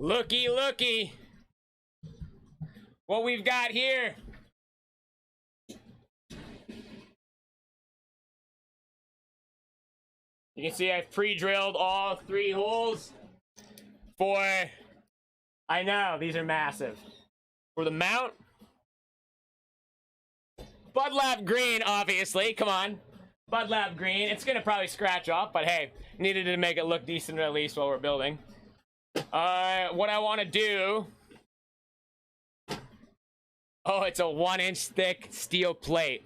Looky, looky. What we've got here. You can see I've pre-drilled all 3 holes for, I know, these are massive. For the mount. Bud Lab green, obviously, come on. Bud Lab green, it's gonna probably scratch off, but hey, needed to make it look decent at least while we're building. What I wanna do, oh, it's a 1-inch thick steel plate.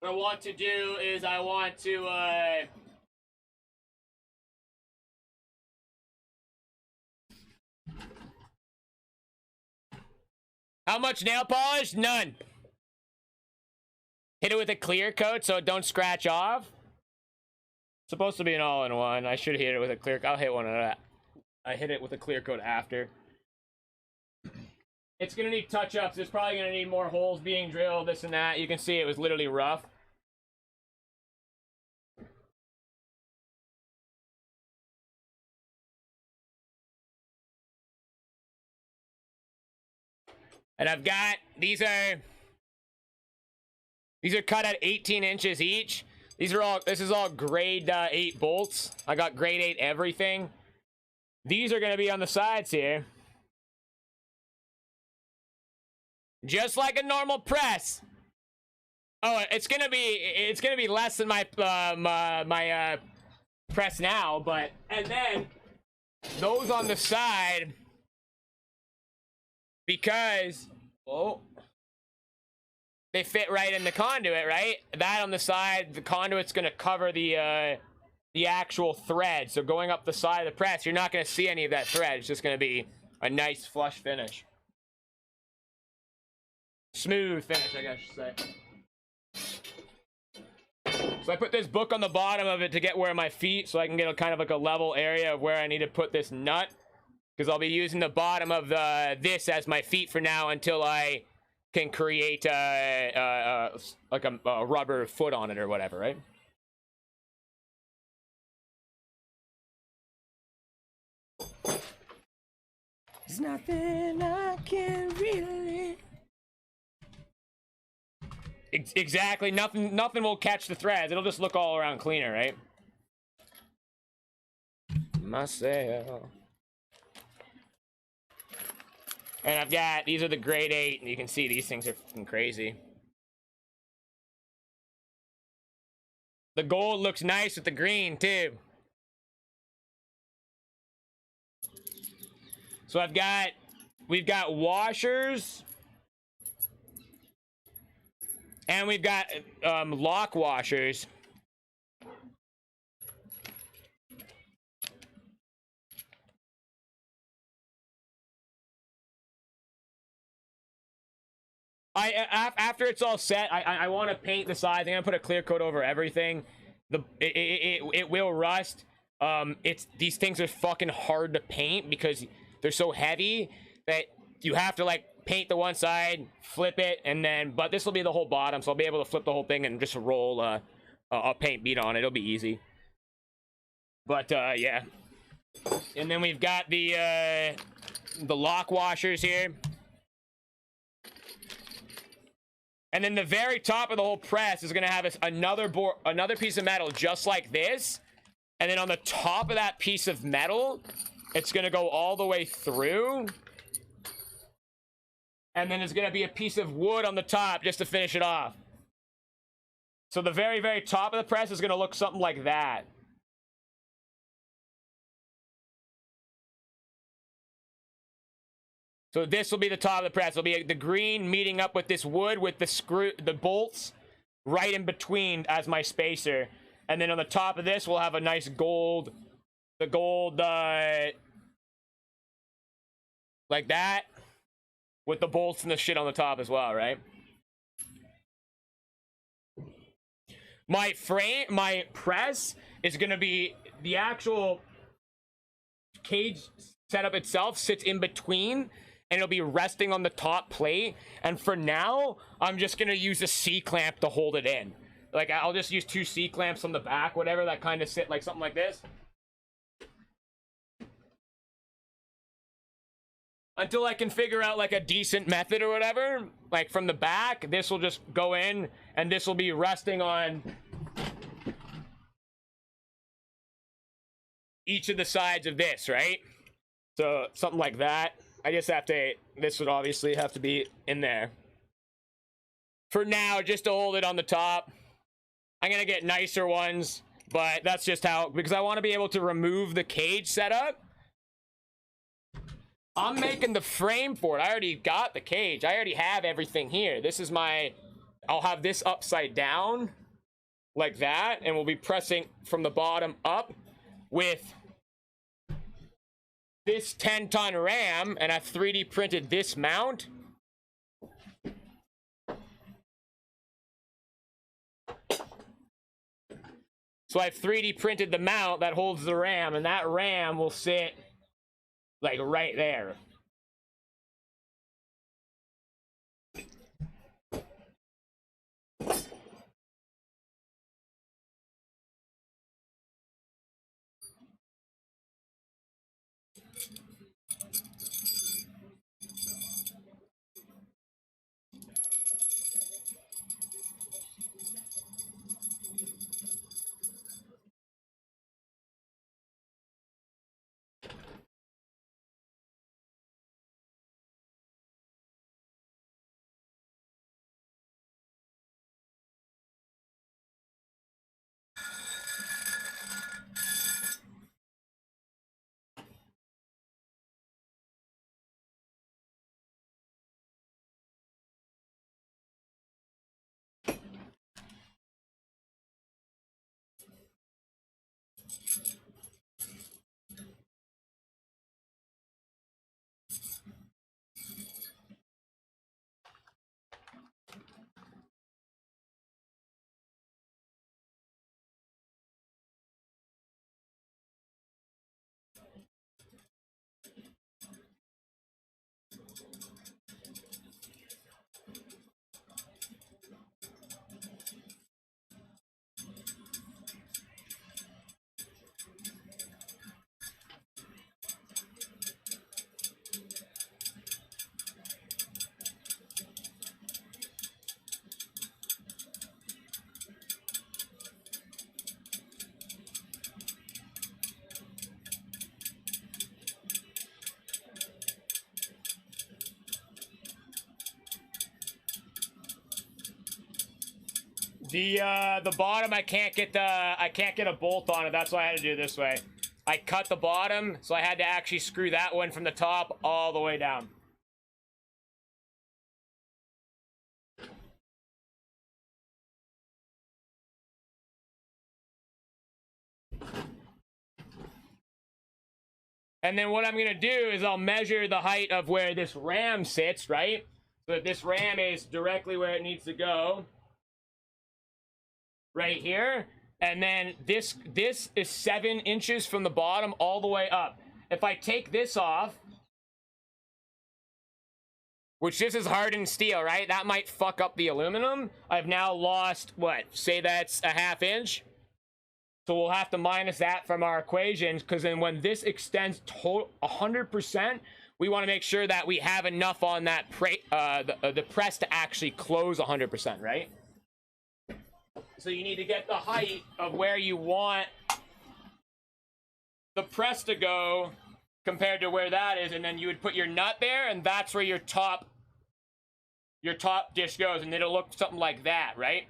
What I want to do is I want to, how much nail polish? None. Hit it with a clear coat so it don't scratch off. It's supposed to be an all-in-one. I should hit it with a clear coat. I'll hit one of that. I hit it with a clear coat after. It's gonna need touch-ups. There's probably gonna need more holes being drilled, this and that. You can see it was literally rough. And I've got, these are cut at 18 inches each. This is all grade 8 bolts. I got grade 8 everything. These are gonna be on the sides here. Just like a normal press. Oh, it's gonna be less than my press now, but, and then those on the side, because, oh, they fit right in the conduit, right? That on the side, the conduit's gonna cover the actual thread. So going up the side of the press, you're not gonna see any of that thread. It's just gonna be a nice flush finish. Smooth finish, I guess I should say. So I put this book on the bottom of it to get where my feet, so I can get a kind of like a level area of where I need to put this nut. Because I'll be using the bottom of this as my feet for now until I can create like a rubber foot on it or whatever, right? There's nothing I can really... Exactly, nothing will catch the threads. It'll just look all around cleaner, right? Myself. And I've got, these are the grade 8, and you can see these things are fucking crazy. The gold looks nice with the green, too. So we've got washers. And we've got lock washers. After it's all set, I want to paint the sides. I'm gonna put a clear coat over everything. It will rust. These things are fucking hard to paint because they're so heavy that you have to like paint the one side, flip it, and then, but this will be the whole bottom, so I'll be able to flip the whole thing and just roll a paint bead on it. It'll be easy. But yeah. And then we've got the lock washers here. And then the very top of the whole press is gonna have another piece of metal just like this. And then on the top of that piece of metal, it's gonna go all the way through. And then there's gonna be a piece of wood on the top just to finish it off. So the very, very top of the press is gonna look something like that. So this will be the top of the press. It'll be the green meeting up with this wood with the bolts right in between as my spacer. And then on the top of this, we'll have a nice gold, like that, with the bolts and the shit on the top as well, right? My press is gonna be the actual cage setup itself sits in between, and it'll be resting on the top plate. And for now, I'm just gonna use a C-clamp to hold it in. Like, I'll just use 2 C-clamps on the back, whatever, that kind of sit like something like this. Until I can figure out like a decent method or whatever. Like from the back, this will just go in and this will be resting on each of the sides of this, right? So something like that. I just have to, this would obviously have to be in there. For now, just to hold it on the top. I'm gonna get nicer ones, but that's just how, because I want to be able to remove the cage setup. I'm making the frame for it. I already got the cage. I already have everything here. This is my, I'll have this upside down like that, and we'll be pressing from the bottom up with this 10-ton RAM, and I've 3D printed this mount. So I've 3D printed the mount that holds the RAM, and that RAM will sit like right there. The bottom, I can't get a bolt on it. That's why I had to do it this way. I cut the bottom, so I had to actually screw that one from the top all the way down. And then what I'm gonna do is I'll measure the height of where this RAM sits, right? So that this RAM is directly where it needs to go. Right here, and then this is 7 inches from the bottom all the way up. If I take this off, which this is hardened steel, right? That might fuck up the aluminum. I've now lost, what, say that's a 1/2 inch? So we'll have to minus that from our equations, because then when this extends 100%, we want to make sure that we have enough on that the press to actually close 100%, right? So you need to get the height of where you want the press to go compared to where that is, and then you would put your nut there, and that's where your top dish goes, and it'll look something like that, right?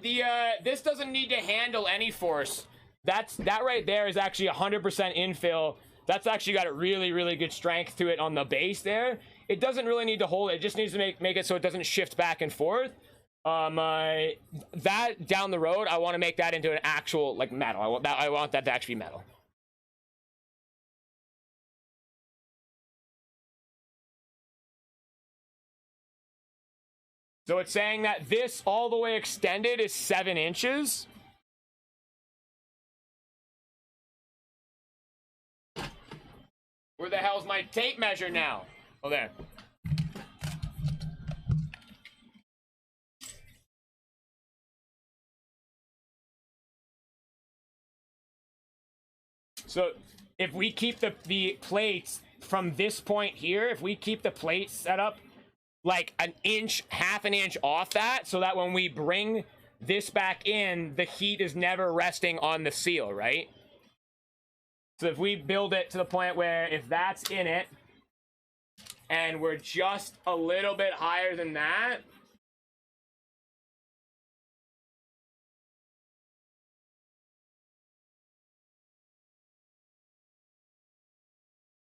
This doesn't need to handle any force. That right there is actually 100% infill. That's actually got a really, really good strength to it on the base there. It doesn't really need to hold it. It just needs to make it so it doesn't shift back and forth. That down the road, I want to make that into an actual like metal. I want that to actually be metal. So it's saying that this all the way extended is 7 inches. Where the hell's my tape measure now? Oh, there. So if we keep the plates from this point here, if we keep the plates set up like an inch, half an inch off that, so that when we bring this back in, the heat is never resting on the seal, right? So if we build it to the point where if that's in it, and we're just a little bit higher than that,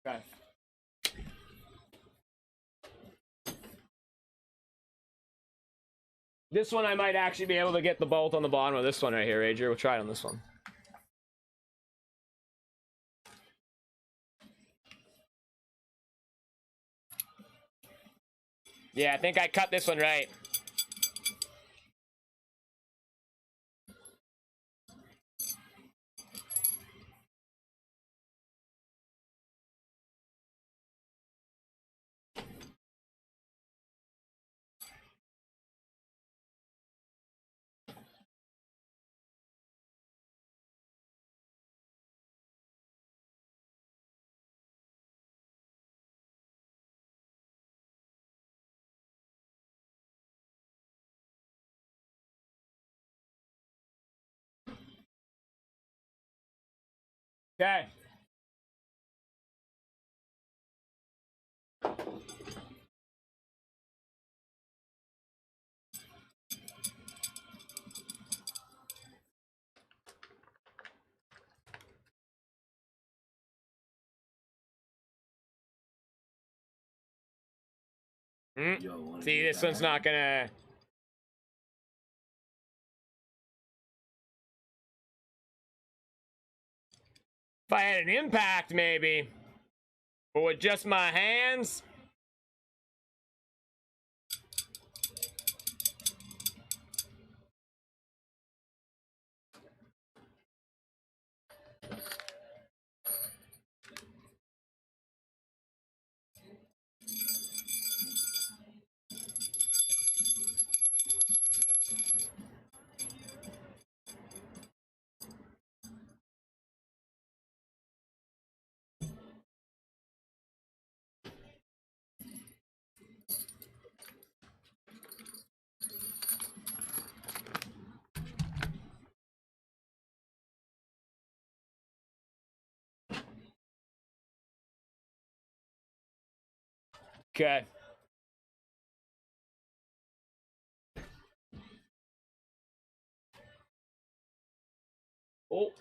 okay. This one I might actually be able to get the bolt on the bottom of this one right here, Rager. We'll try it on this one. Yeah, I think I cut this one right. Okay. See, this one's not gonna... If I had an impact, maybe. But with just my hands... Okay. Oh.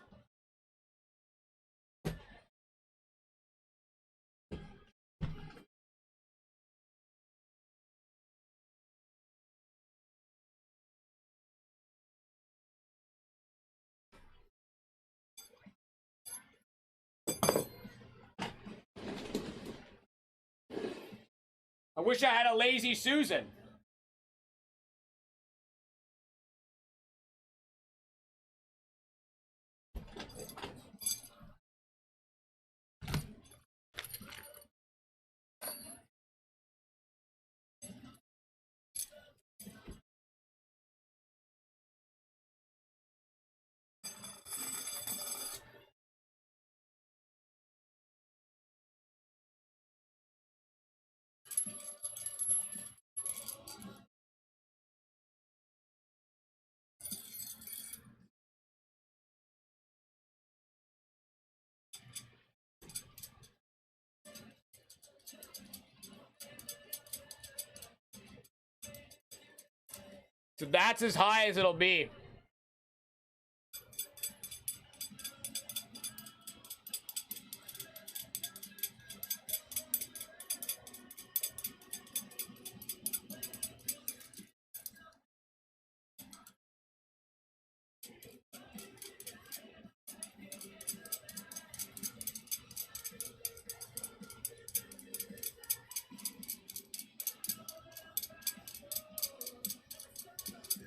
I wish I had a lazy Susan. So that's as high as it'll be.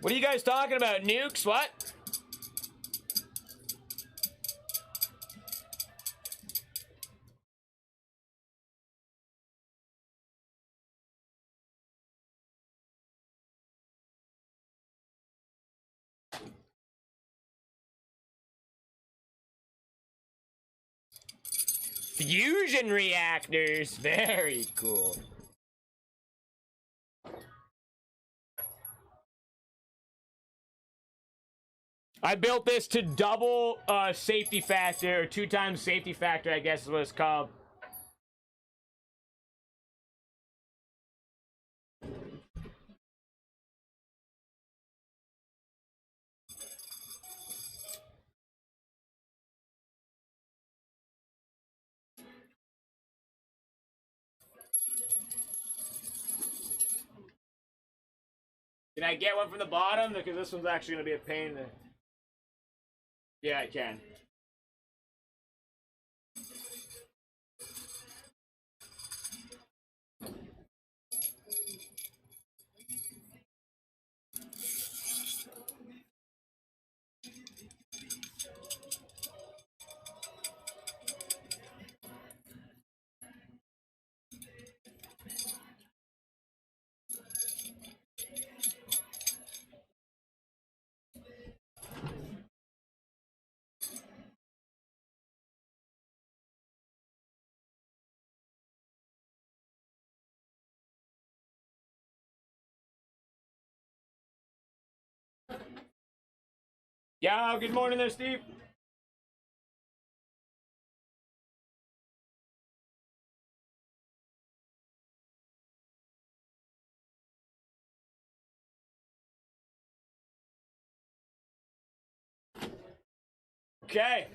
What are you guys talking about? Nukes? What? Fusion reactors. Very cool. I built this to double safety factor, or 2 times safety factor, I guess is what it's called. Can I get one from the bottom? Because this one's actually going to be a pain to... Yeah, I can. Yeah, good morning there, Steve. Okay.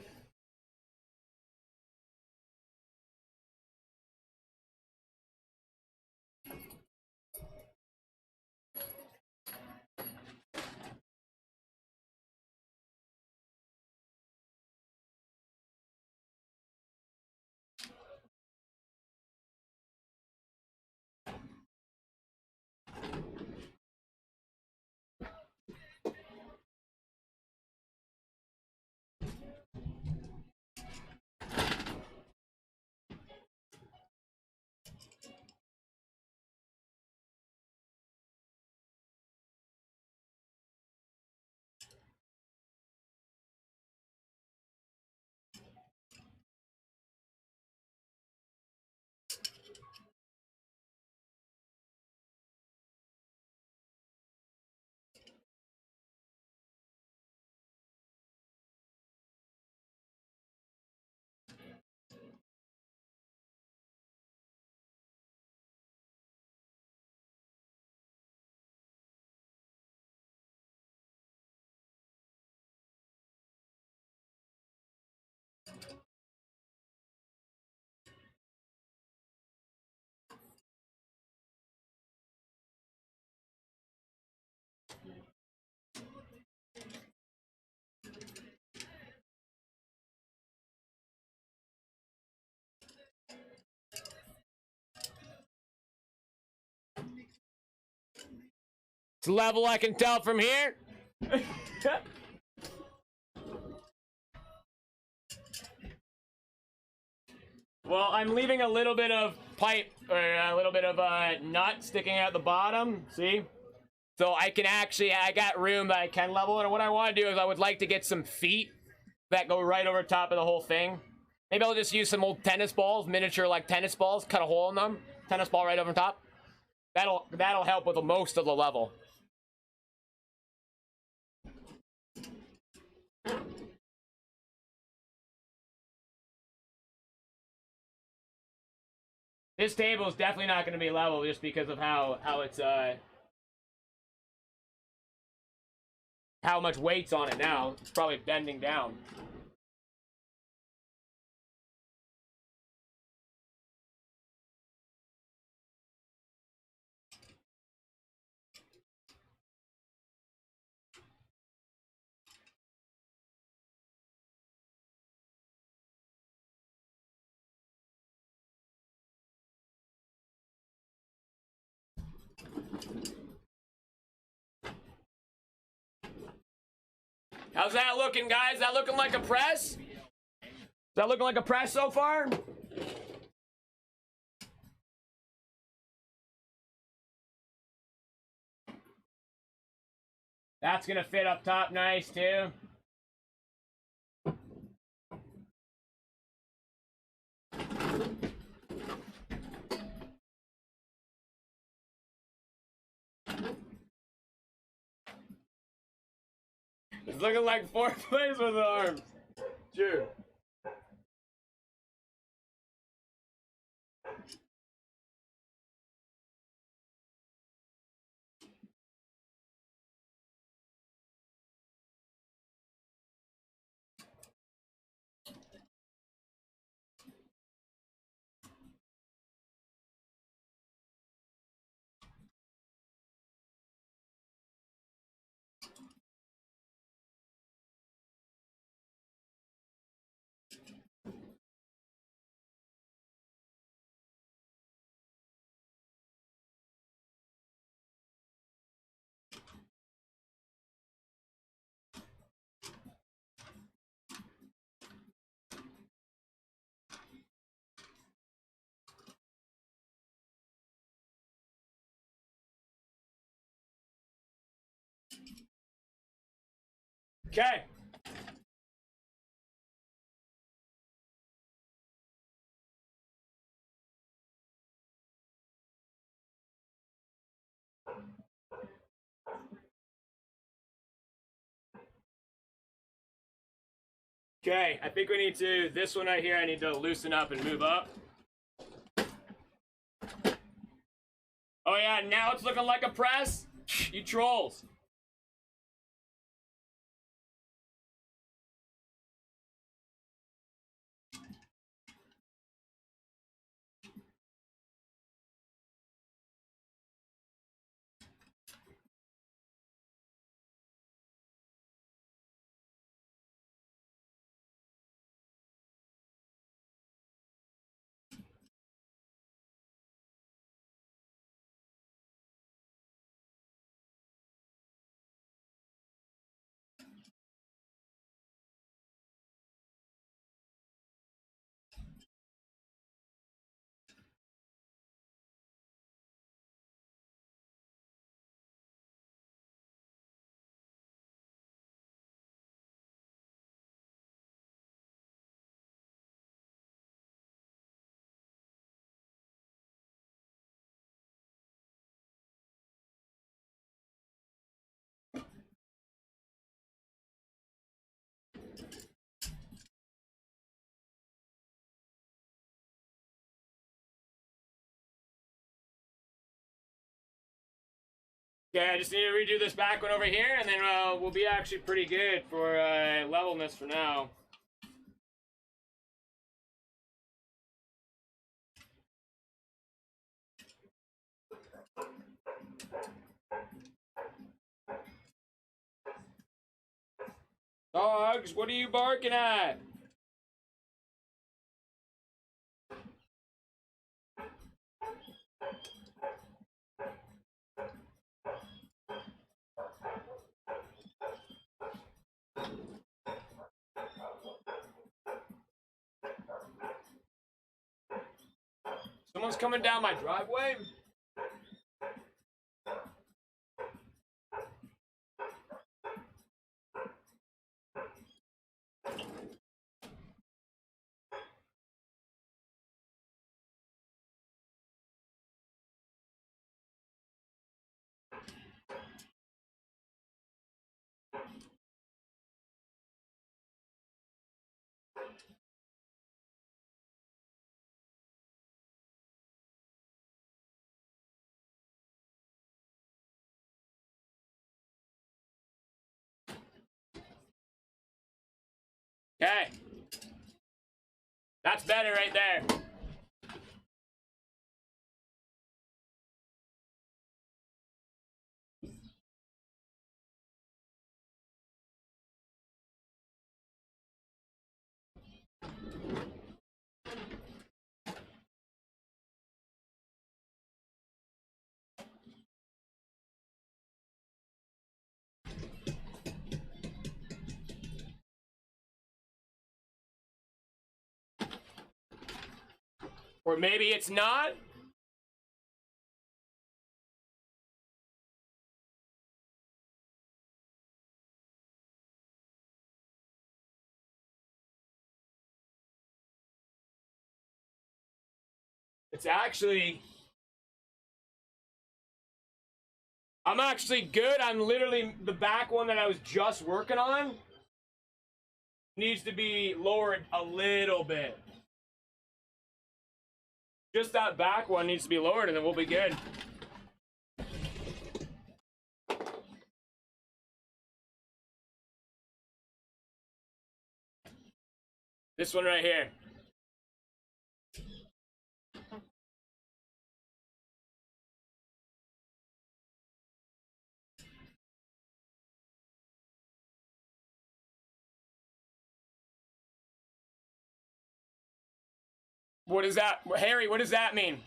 It's level I can tell from here. Well, I'm leaving a little bit of pipe, or a little bit of nut sticking out the bottom, see? So I can actually, I got room that I can level, and what I want to do is I would like to get some feet that go right over top of the whole thing. Maybe I'll just use some old tennis balls, miniature like tennis balls, cut a hole in them, tennis ball right over top. That'll help with most of the level. This table is definitely not going to be level just because of how it's how much weight's on it now. It's probably bending down. How's that looking, guys? Is that looking like a press? Is that looking like a press so far? That's gonna fit up top nice too. It's looking like fourth place with arms. True. Okay. Okay, I think we need to, this one right here, I need to loosen up and move up. Oh yeah, now it's looking like a press? You trolls. Okay, I just need to redo this back one over here, and then we'll be actually pretty good for levelness for now. Dogs, what are you barking at? Someone's coming down my driveway? Okay. That's better right there. Or maybe it's not? It's actually... I'm actually good. I'm literally, the back one that I was just working on needs to be lowered a little bit. Just that back one needs to be lowered and then we'll be good. This one right here. What is that? Harry, what does that mean?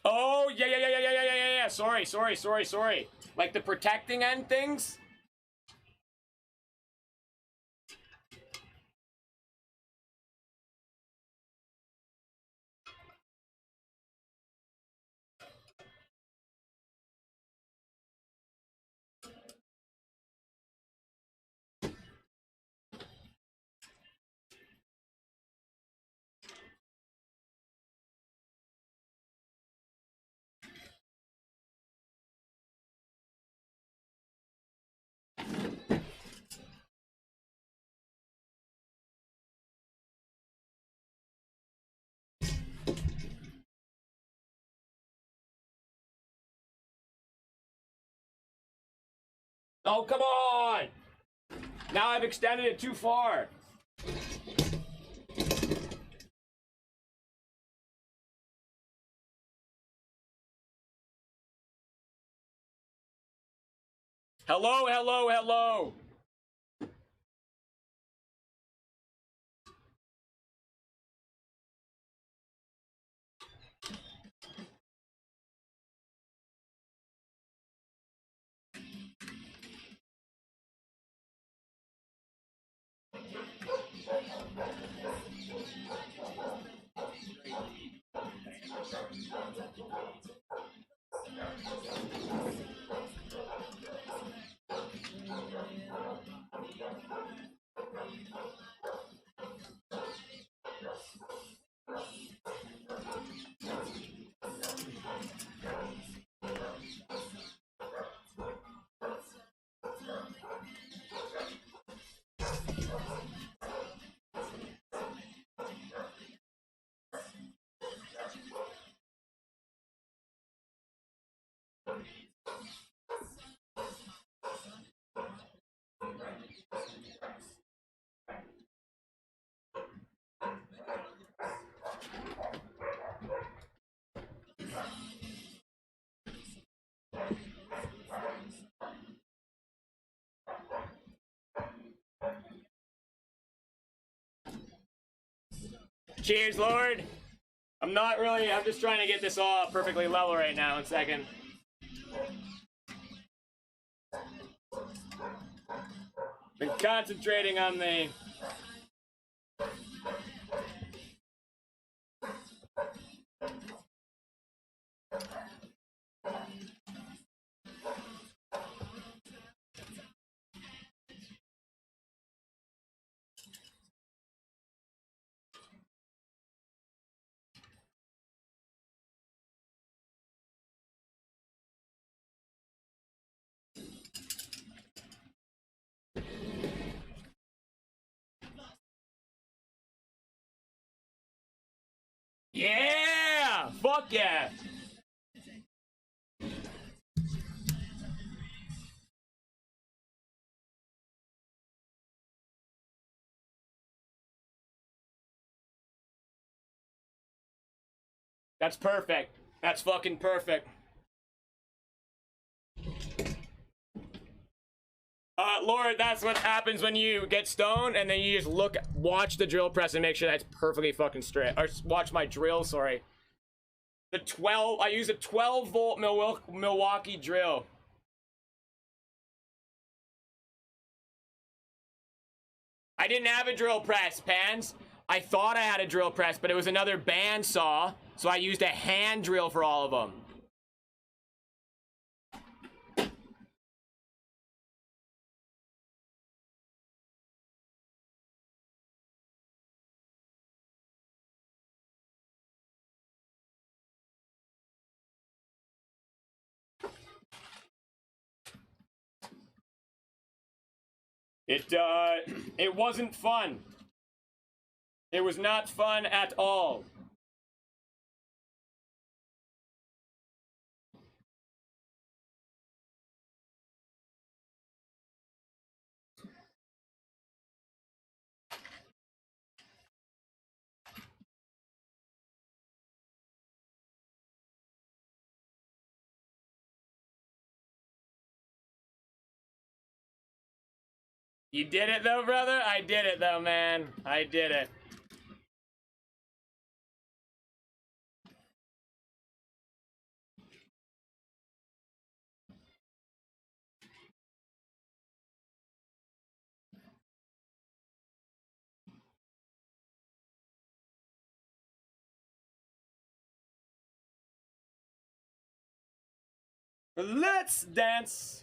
Oh, yeah. Sorry. Like the protecting end things? Oh, come on! Now I've extended it too far. Hello. Cheers, Lord. I'm just trying to get this all perfectly level right now. 1 second. Been concentrating on the... Yeah! Fuck yeah! That's perfect. That's fucking perfect. Lord, that's what happens when you get stoned and then you just watch the drill press and make sure that's perfectly fucking straight. Or watch my drill, sorry. I use a 12-volt Milwaukee drill. I didn't have a drill press, Pans. I thought I had a drill press, but it was another bandsaw, so I used a hand drill for all of them. It wasn't fun. It was not fun at all. You did it though, brother? I did it though, man. I did it. Let's dance.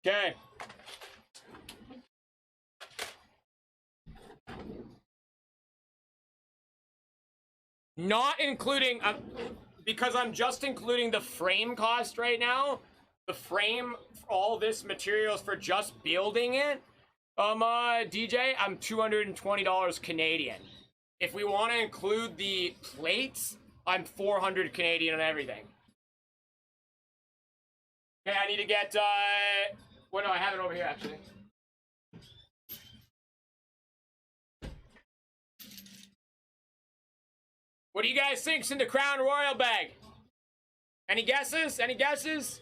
Okay. Not including, because I'm just including the frame cost right now. The frame, all this materials for just building it. DJ, I'm $220 Canadian. If we want to include the plates, I'm 400 Canadian on everything. Okay, I need to get, well, no, I have it over here, actually. What do you guys think's in the Crown Royal bag? Any guesses? Any guesses?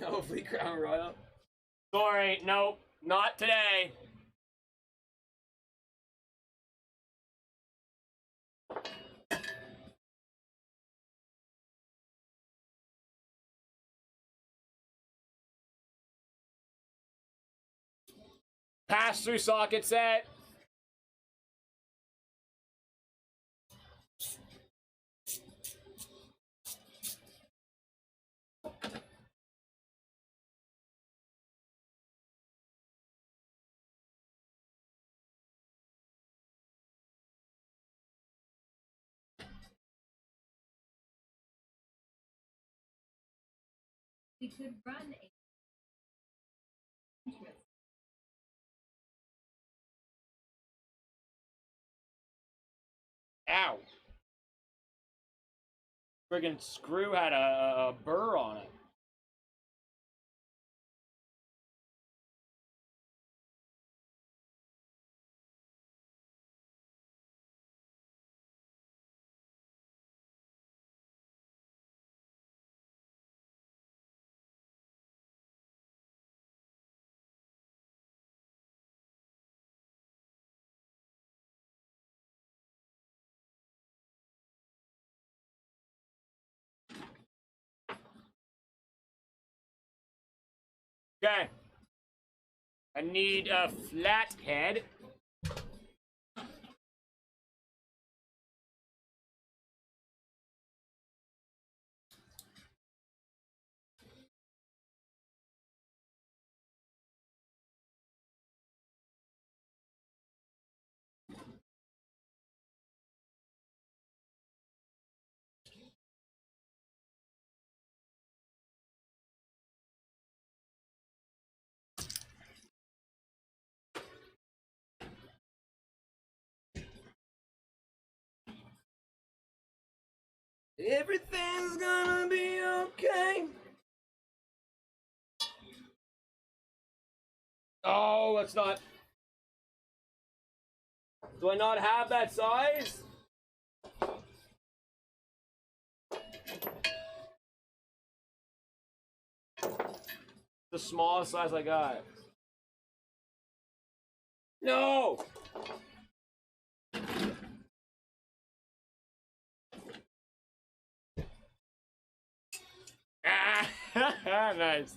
Hopefully Crown Royal. Sorry, nope, not today. Pass-through socket set. We could run a Ow. Friggin' screw had a burr on it. Okay. I need a flat head. Everything's gonna be okay. Oh, let's not. Do I not have that size? The smallest size I got. No! Ah, nice.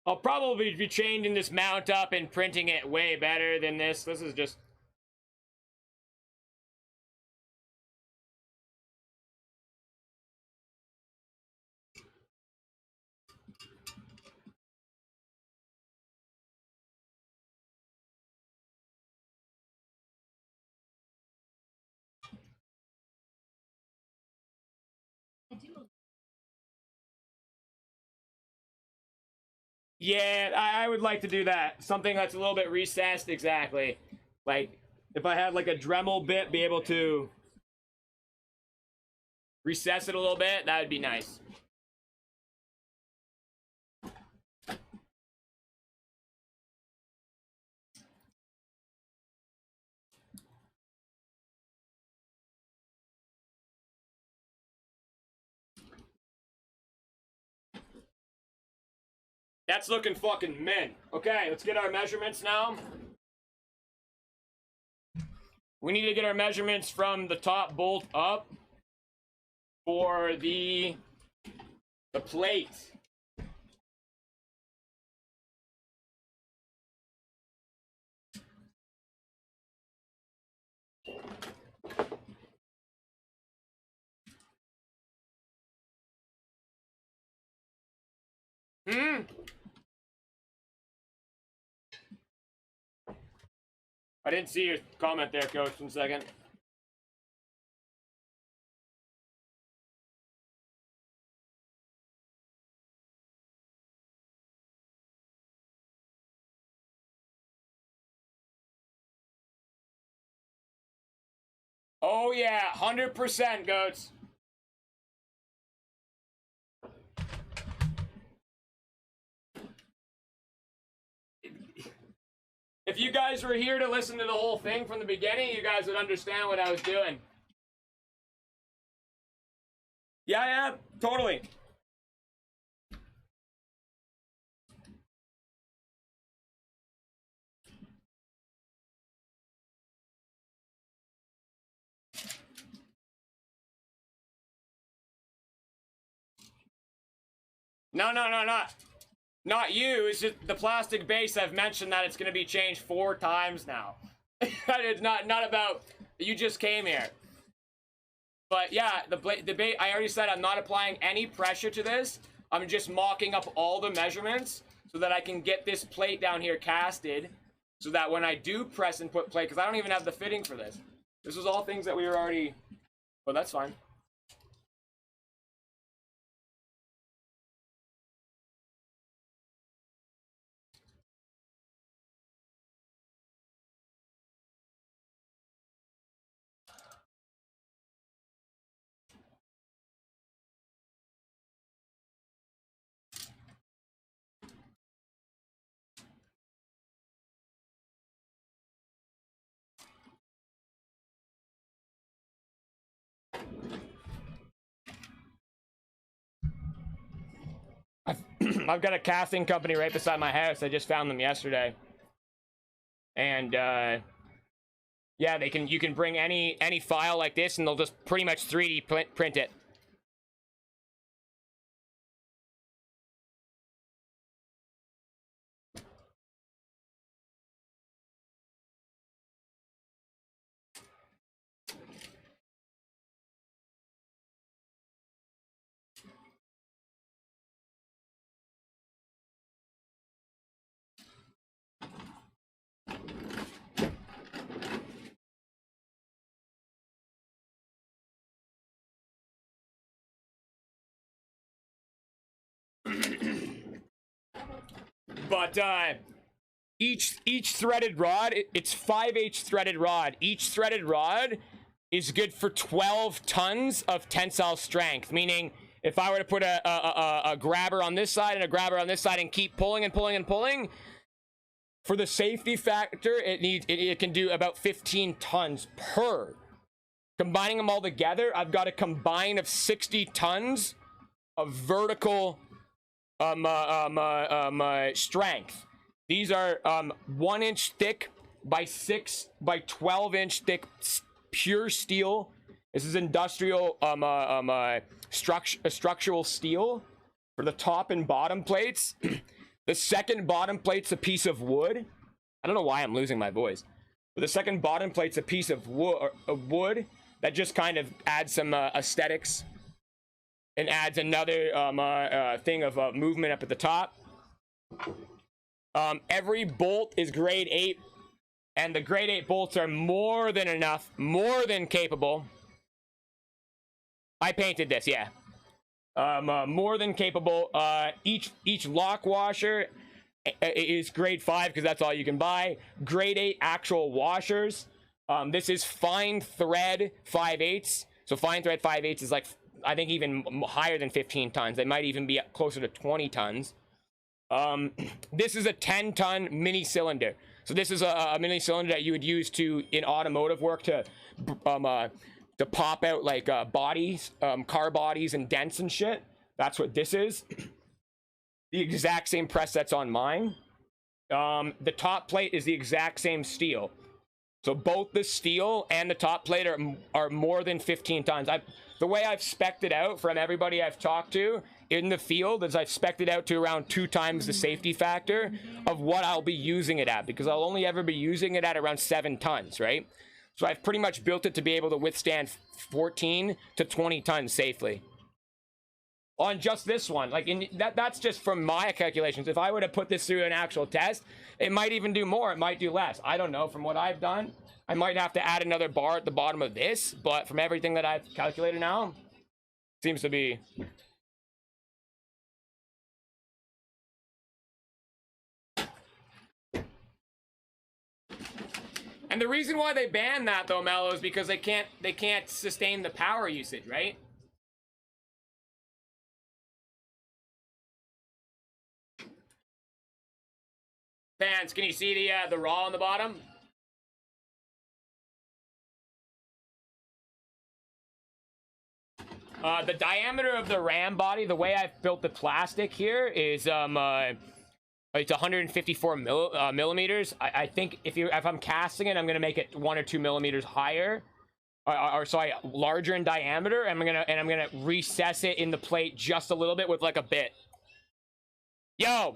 I'll probably be changing this mount up and printing it way better than this. This is just... Yeah, I would like to do that. Something that's a little bit recessed, exactly. Like, if I had like a Dremel bit, be able to recess it a little bit, that would be nice. That's looking fucking mint. Okay, let's get our measurements now. We need to get our measurements from the top bolt up for the plate. I didn't see your comment there, Coach. 1 second. Oh yeah, 100% goats. If you guys were here to listen to the whole thing from the beginning, you guys would understand what I was doing. Yeah, totally. No, not you. It's just the plastic base. I've mentioned that it's going to be changed 4 times now. It's not about you just came here. But yeah, the base. I already said I'm not applying any pressure to this. I'm just mocking up all the measurements so that I can get this plate down here casted, so that when I do press and put plate, because I don't even have the fitting for this. This was all things that we were already. Well, that's fine. I've got a casting company right beside my house. I just found them yesterday, and yeah, you can bring any file like this, and they'll just pretty much 3D print it. But each threaded rod, it's 5H threaded rod. Each threaded rod is good for 12 tons of tensile strength. Meaning, if I were to put a grabber on this side and a grabber on this side and keep pulling and pulling and pulling, for the safety factor, it can do about 15 tons per. Combining them all together, I've got a combine of 60 tons of vertical strength. These are 1 inch thick by 6 by 12 inch thick pure steel. This is industrial structural steel for the top and bottom plates. The second bottom plate's a piece of wood. I don't know why I'm losing my voice. But the second bottom plate's a piece of wood that just kind of adds some aesthetics and adds another thing of movement up at the top. Every bolt is grade 8, and the grade 8 bolts are more than enough, more than capable. I painted this, yeah. More than capable. Each lock washer is grade 5 because that's all you can buy. Grade 8 actual washers. This is fine thread 5/8. So fine thread 5/8 is like, I think, even higher than 15 tons. They might even be closer to 20 tons. This is a 10-ton mini cylinder. So this is a mini cylinder that you would use in automotive work to pop out like bodies, car bodies and dents and shit. That's what this is. The exact same press that's on mine. The top plate is the exact same steel. So both the steel and the top plate are more than 15 tons. The way I've spec'd it out from everybody I've talked to in the field is I've spec'd it out to around 2 times the safety factor of what I'll be using it at, because I'll only ever be using it at around 7 tons, right? So I've pretty much built it to be able to withstand 14 to 20 tons safely. On just this one, like that's just from my calculations. If I were to put this through an actual test, it might even do more, it might do less. I don't know. From what I've done, I might have to add another bar at the bottom of this, but from everything that I've calculated now, seems to be. And the reason why they banned that though, Mello, is because they can't sustain the power usage, right? Fans, can you see the raw on the bottom? The diameter of the ram body, the way I've built the plastic here is it's 154 millimeters. I think if I'm casting it, I'm gonna make it 1 or 2 millimeters higher, or sorry, larger in diameter. And I'm gonna recess it in the plate just a little bit with like a bit. Yo,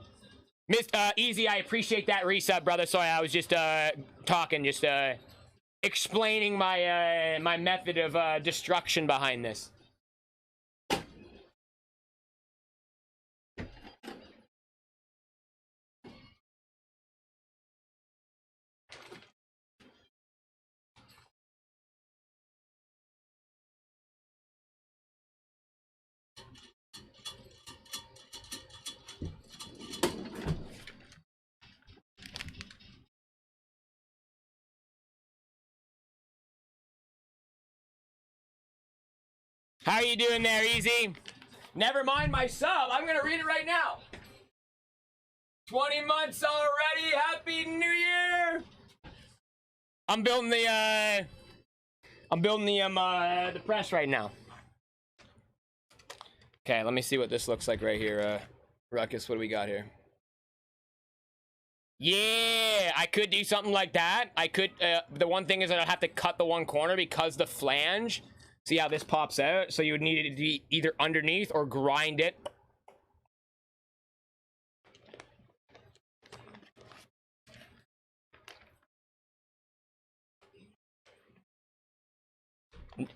Mr. Easy, I appreciate that resub, brother. Sorry, I was just talking, just explaining my my method of destruction behind this. How are you doing there, Easy? Never mind my sub. I'm gonna read it right now. 20 months already. Happy New Year. I'm building the press right now. Okay, let me see what this looks like right here. Ruckus, what do we got here? Yeah, I could do something like that. I could. The one thing is that I'd have to cut the one corner because the flange. See how this pops out? So you would need it to be either underneath or grind it.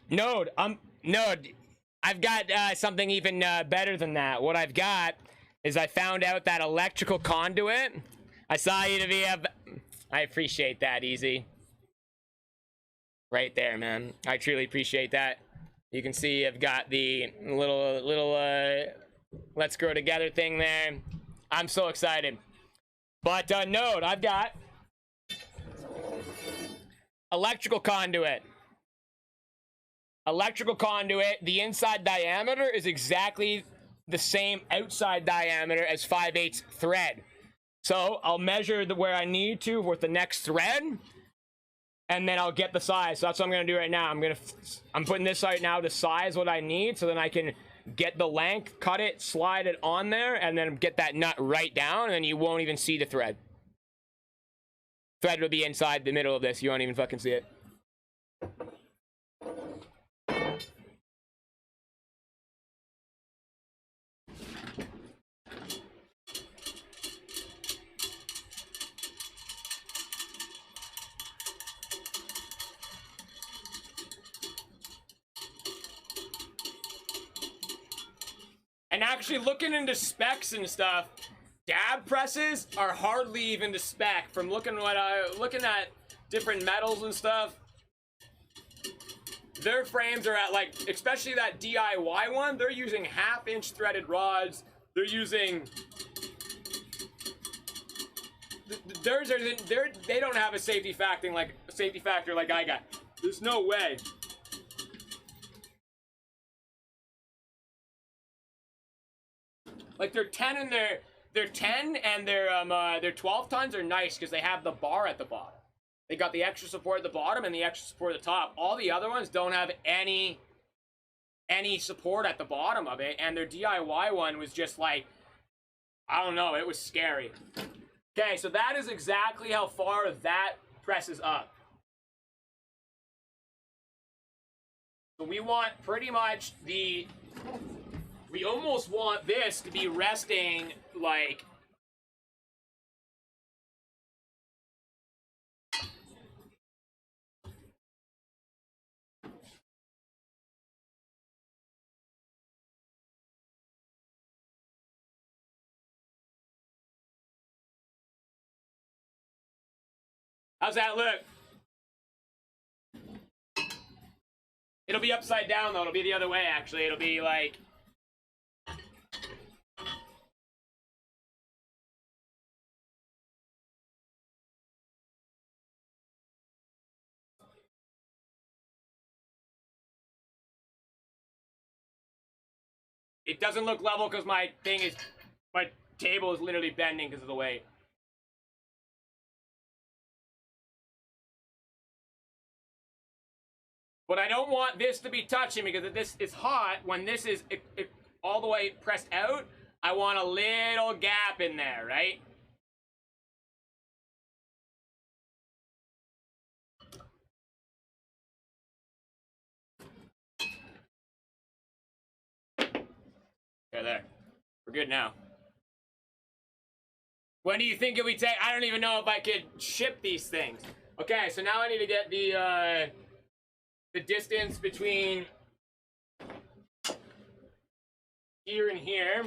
Node, I've got something even better than that. What I've got is I found out that electrical conduit. I saw you to be I appreciate that, Easy. Right there, man. I truly appreciate that. You can see I've got the little let's grow together thing there. I'm so excited. But Node, I've got electrical conduit. Electrical conduit, the inside diameter is exactly the same outside diameter as 5/8 thread. So I'll measure where I need to with the next thread, and then I'll get the size. So that's what I'm gonna do right now. I'm putting this right now to size what I need, so then I can get the length, cut it, slide it on there, and then get that nut right down, and then you won't even see the thread. Thread will be inside the middle of this. You won't even fucking see it. actually looking into specs and stuff, dab presses are hardly even to spec. From looking at different metals and stuff, their frames are at, like, especially that DIY one, they're using 1/2-inch threaded rods. They're using theirs are they don't have a safety factor like I got. There's no way. Like their 10 and their 12 tons are nice because they have the bar at the bottom. They got the extra support at the bottom and the extra support at the top. All the other ones don't have any support at the bottom of it, and their DIY one was just like, I don't know, it was scary. Okay, so that is exactly how far that presses up. So we want pretty much we almost want this to be resting like how's that look? It'll be upside down though, it'll be the other way actually. It'll be like it doesn't look level because my table is literally bending because of the weight. But I don't want this to be touching because if this is hot, when this is all the way pressed out, I want a little gap in there, right? Okay, there. We're good now. When do you think it'll be I don't even know if I could ship these things. Okay, so now I need to get the distance between here and here.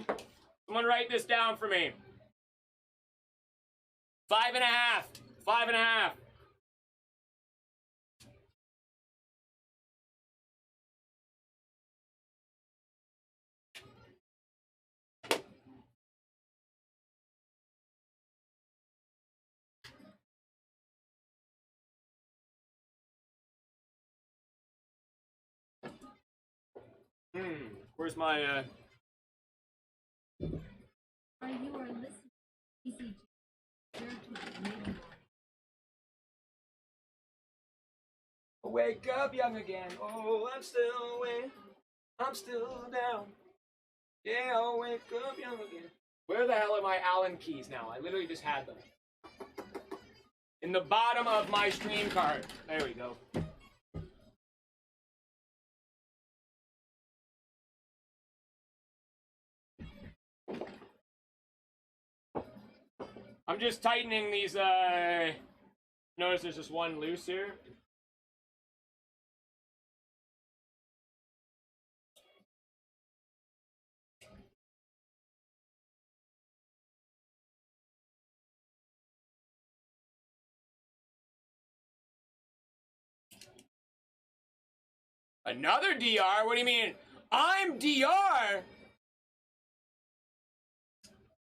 Someone write this down for me. 5.5. 5.5. Where's my Are you are listening ECG Wake up young again. Oh, I'm still awake. I'm still down. Yeah, I'll wake up young again. Where the hell are my Allen keys now? I literally just had them. In the bottom of my stream card. There we go. I'm just tightening these, notice there's just one loose here. Another DR? What do you mean? I'm DR?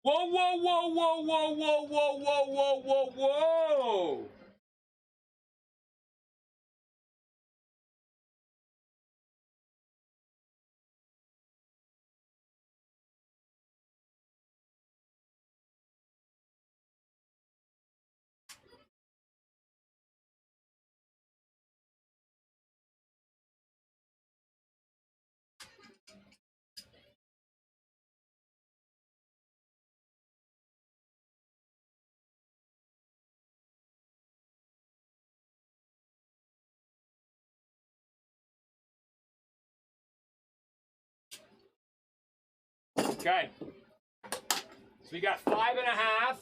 Whoa, whoa, whoa, whoa, whoa, whoa, whoa, whoa, whoa, whoa, whoa! Okay. So we got 5.5.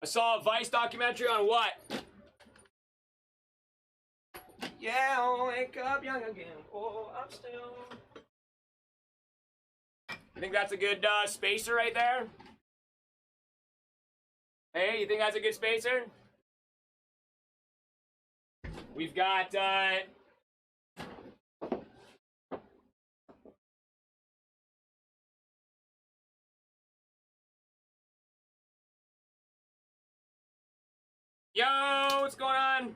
I saw a Vice documentary on what? Yeah, I'll wake up young again. Oh, I'm still. You think that's a good spacer right there? Hey, you think that's a good spacer? We've got yo, what's going on?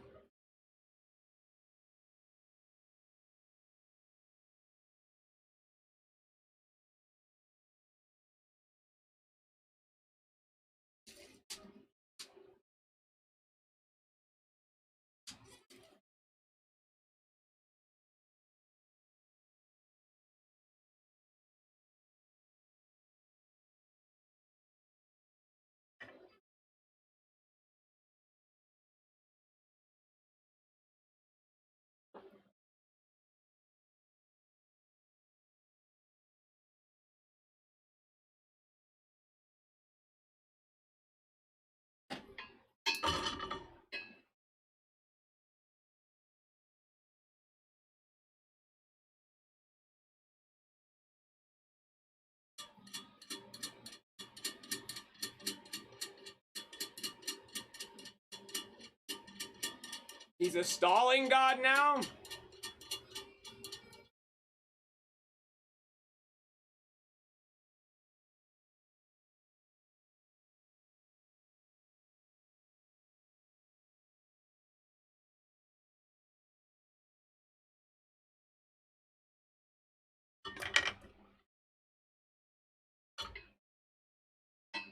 He's a stalling god now?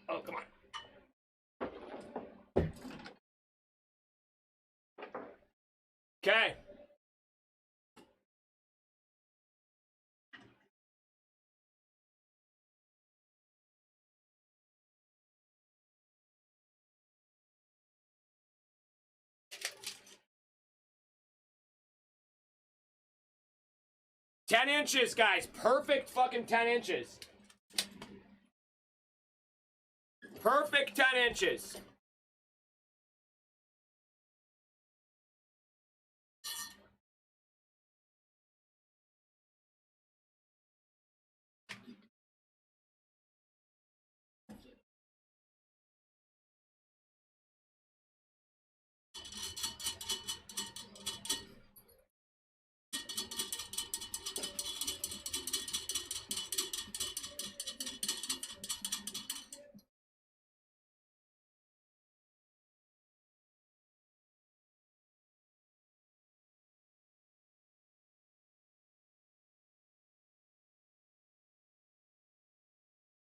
Oh, come on. Okay. Ten inches, guys. Perfect fucking 10 inches. Perfect 10 inches.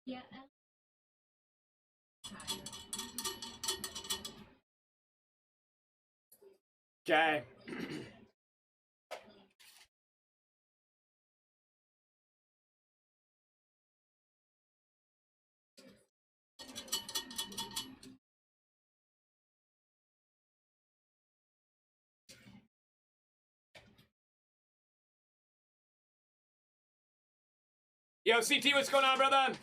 Yeah. Okay. Yo, CT, what's going on, brother?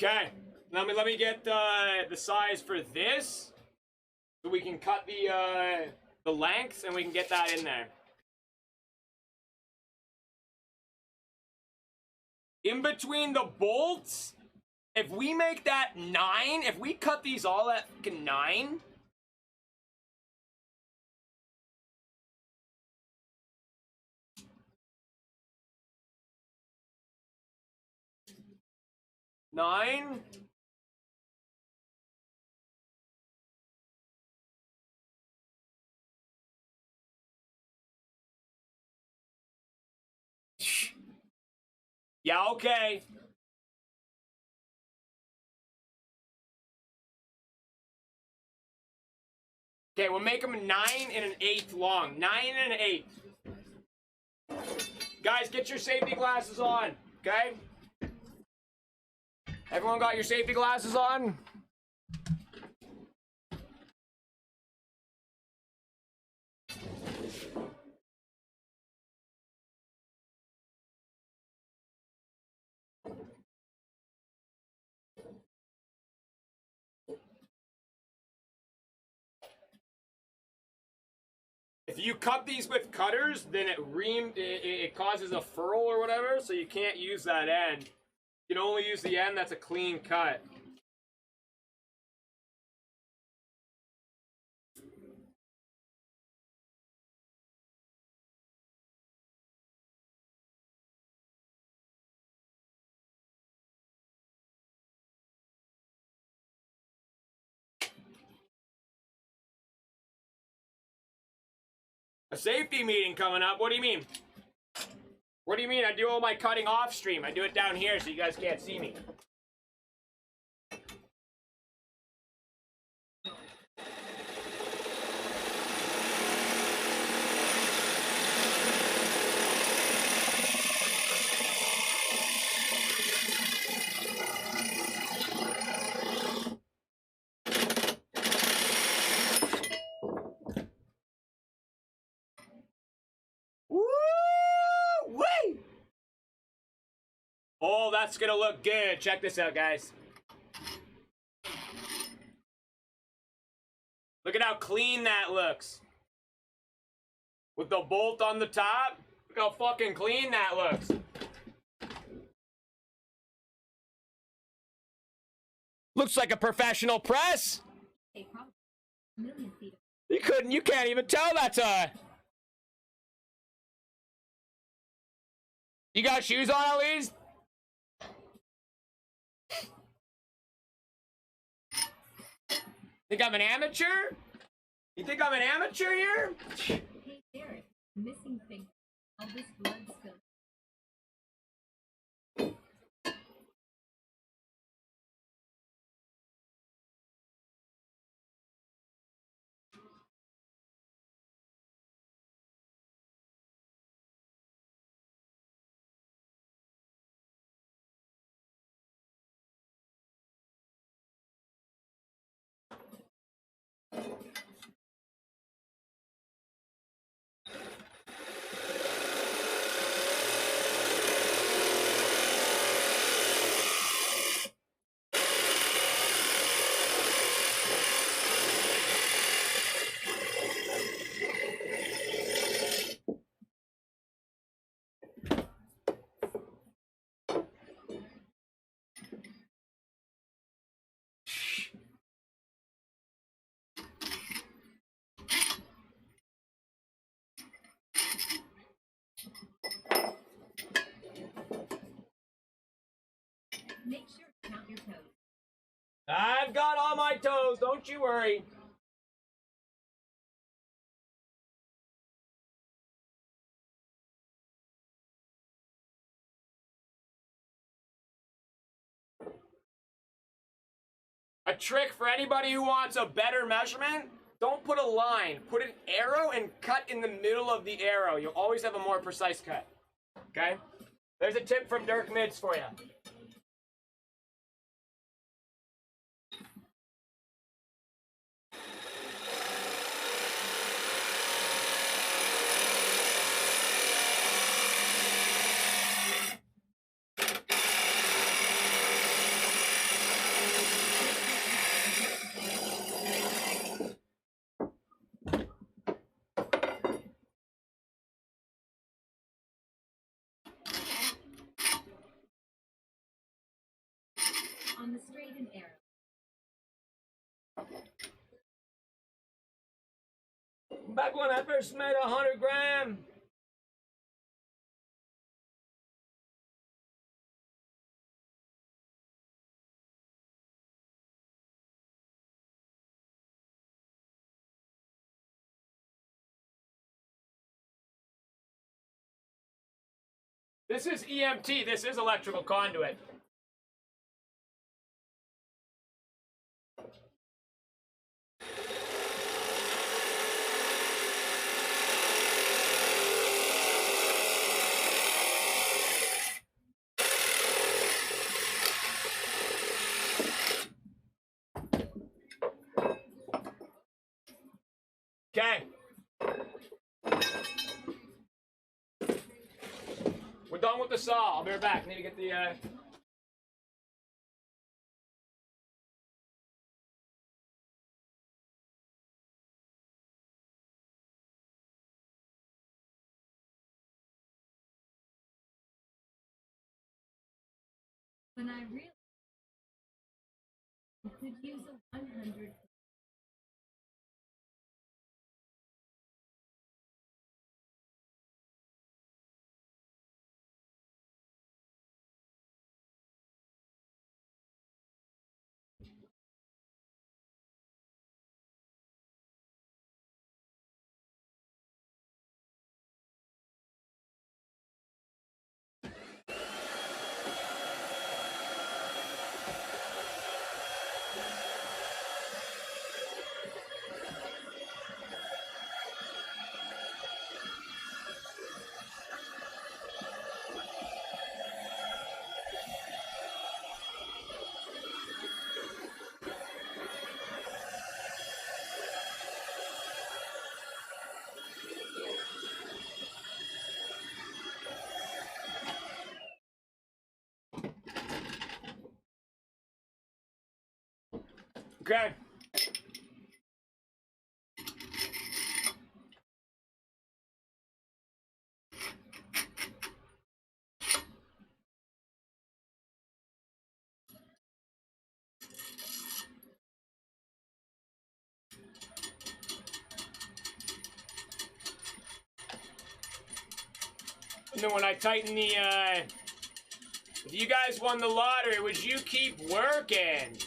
Okay. Let me get the size for this, so we can cut the lengths and we can get that in there. In between the bolts, if we make that 9, if we cut these all at 9. Nine. Yeah, okay. Okay, we'll make them 9 and an 1/8 long. 9 and an 1/8. Guys, get your safety glasses on, okay? Everyone got your safety glasses on? If you cut these with cutters, then it causes a furl or whatever, so you can't use that end. You can only use the end that's a clean cut. A safety meeting coming up? What do you mean? What do you mean? I do all my cutting off stream. I do it down here so you guys can't see me. Woo-wee! Oh, that's gonna look good. Check this out, guys. Look at how clean that looks. With the bolt on the top. Look how fucking clean that looks. Looks like a professional press. You can't even tell that's a... You got shoes on at least? Think I'm an amateur? You think I'm an amateur here? Hey, Derek, missing thing. All this blood spill. Make sure to count your toes. I've got all my toes, don't you worry. A trick for anybody who wants a better measurement, don't put a line. Put an arrow and cut in the middle of the arrow. You'll always have a more precise cut. Okay? There's a tip from Dirk Mids for you. On the straight and arrow. Back when I first made 100 gram. This is EMT. This is electrical conduit. Okay. We're done with the saw. I'll be right back. Need to get the when I realized I could use a 100. Okay. And then when I tighten the, if you guys won the lottery, would you keep working?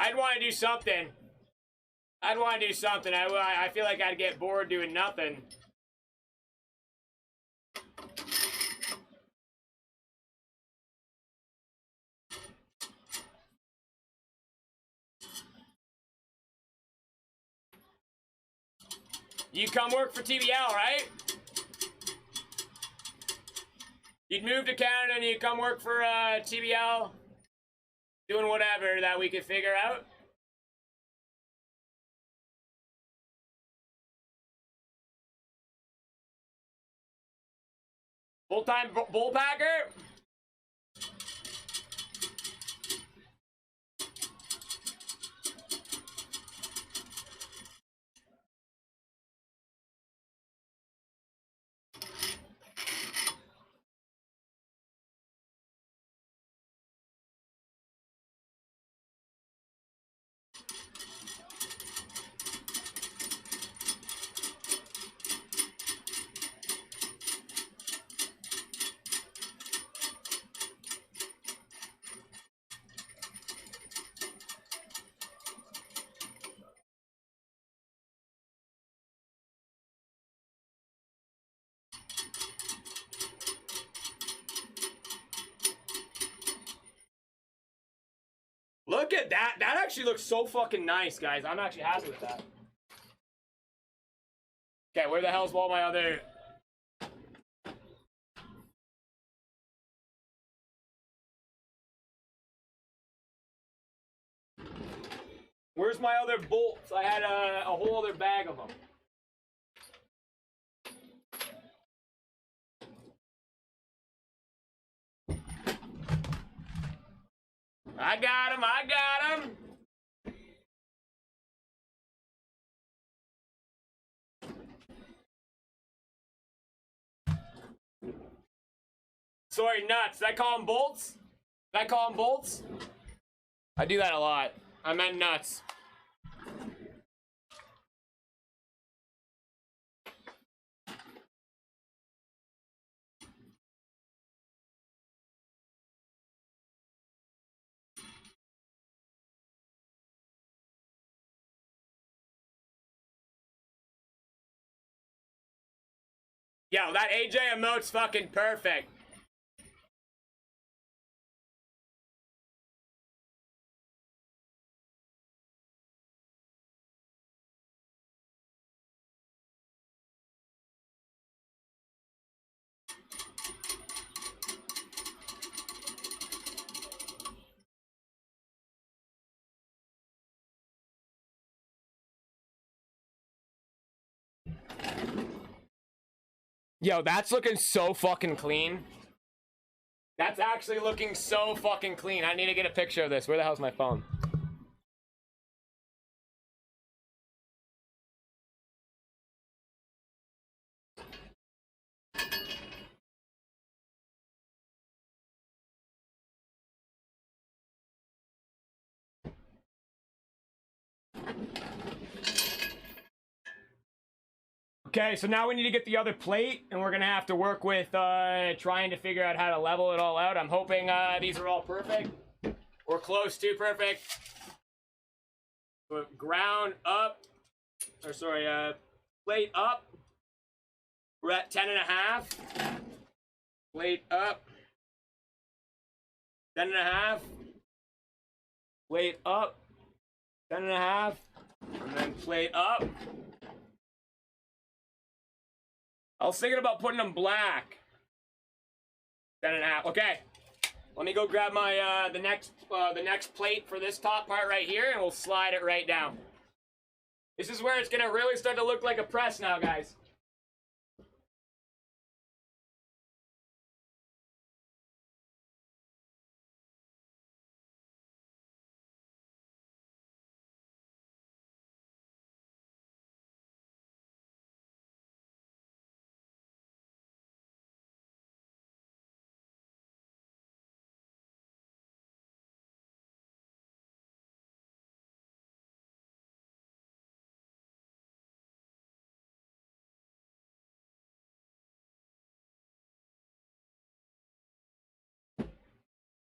I'd want to do something. I'd want to do something. I feel like I'd get bored doing nothing. You come work for TBL, right? You'd move to Canada and you'd come work for TBL, doing whatever that we could figure out. Full-time bullpacker? Look at that. That actually looks so fucking nice, guys. I'm actually happy with that. Okay, where the hell's all my other... Where's my other bolts? I had a whole other bag of them. I got him, I got him. Sorry, nuts. Did I call them bolts? Did I call them bolts? I do that a lot. I meant nuts. Yo, that AJ emote's fucking perfect. Yo, that's looking so fucking clean. That's actually looking so fucking clean. I need to get a picture of this. Where the hell's my phone? Okay, so now we need to get the other plate, and we're gonna have to work with trying to figure out how to level it all out. I'm hoping these are all perfect, or close to perfect. Ground up, or sorry, plate up. We're at 10.5. Plate up. 10.5. Plate up. 10.5. And then plate up. I was thinking about putting them black. 10.5. Okay. Let me go grab my the next plate for this top part right here, and we'll slide it right down. This is where it's gonna really start to look like a press now, guys.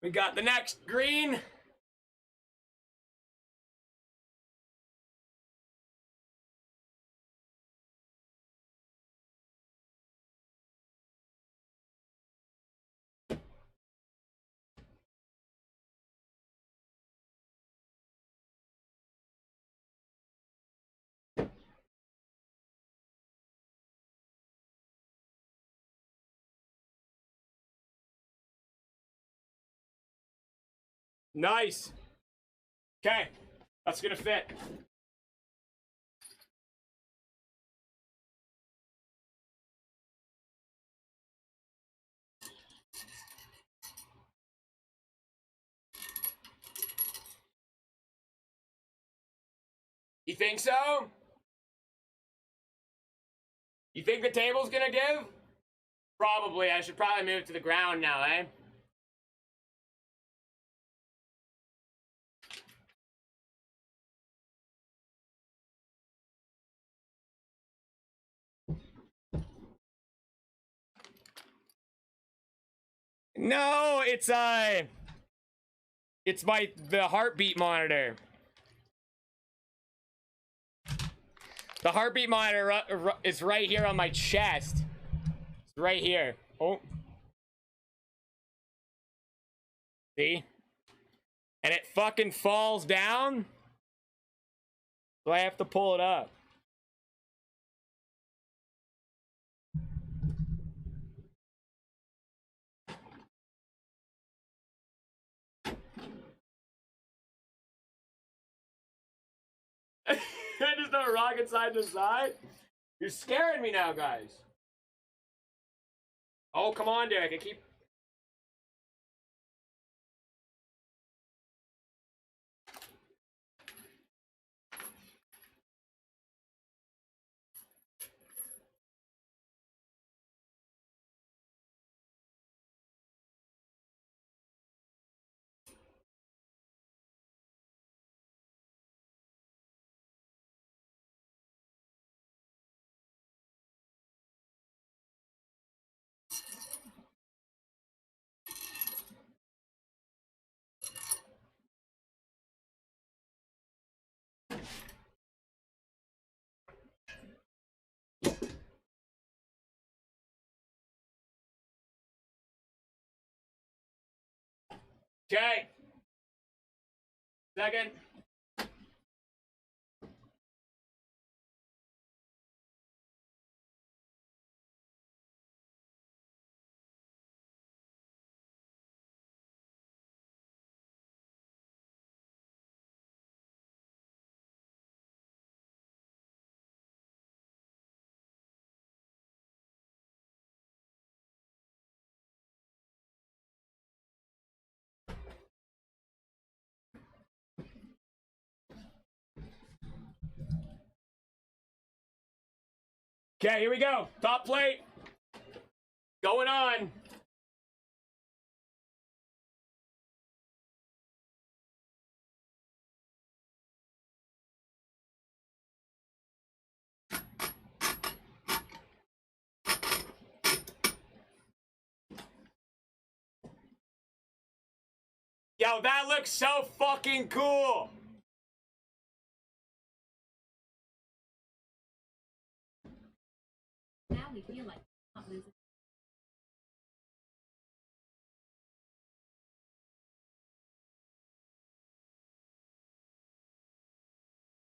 We got the next green. Nice. Okay, that's gonna fit. You think so? You think the table's gonna give? Probably. I should probably move to the ground now, eh? No, it's the heartbeat monitor. The heartbeat monitor is right here on my chest. It's right here. Oh. See? And it fucking falls down. So I have to pull it up. I just don't rocket side to side. You're scaring me now, guys. Oh, come on, Derek. I keep... Okay. Second. Okay, here we go. Top plate. Going on. Yo, that looks so fucking cool. Now we feel like not losing.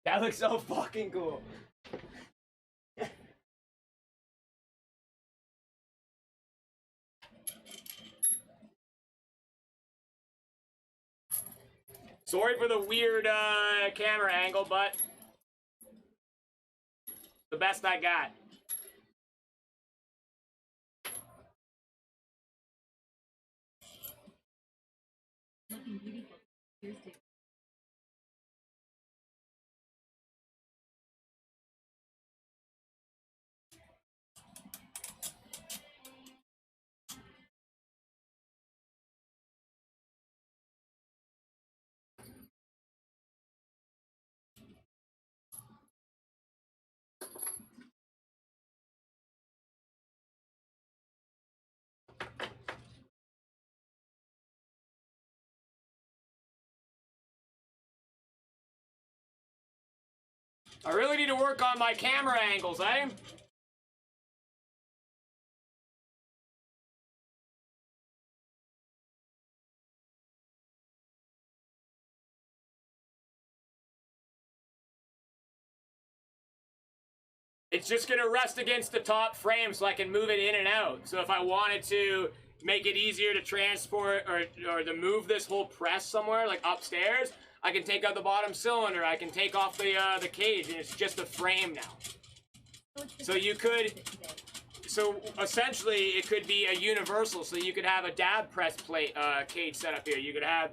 That looks so fucking cool. Sorry for the weird camera angle, but the best I got. Looking beautiful. Here's to I really need to work on my camera angles, eh? It's just gonna rest against the top frame so I can move it in and out. So if I wanted to make it easier to transport or to move this whole press somewhere, like upstairs, I can take out the bottom cylinder, I can take off the cage, and it's just a frame now. So you could, so essentially it could be a universal, so you could have a dab press plate cage set up here. You could have,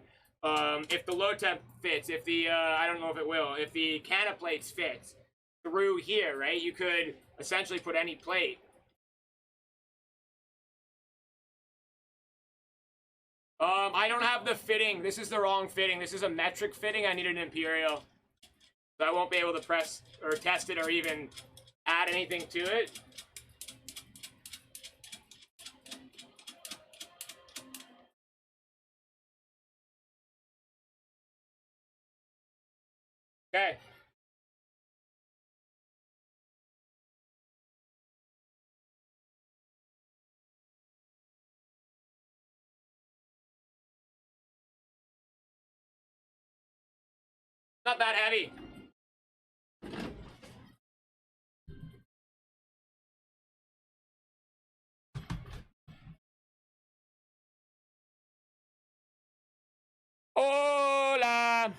if the low temp fits, if the, I don't know if it will, if the canoplates fits through here, right? You could essentially put any plate. I don't have the fitting. This is the wrong fitting. This is a metric fitting. I need an Imperial. So I won't be able to press or test it or even add anything to it. Okay. Not that heavy. Hola.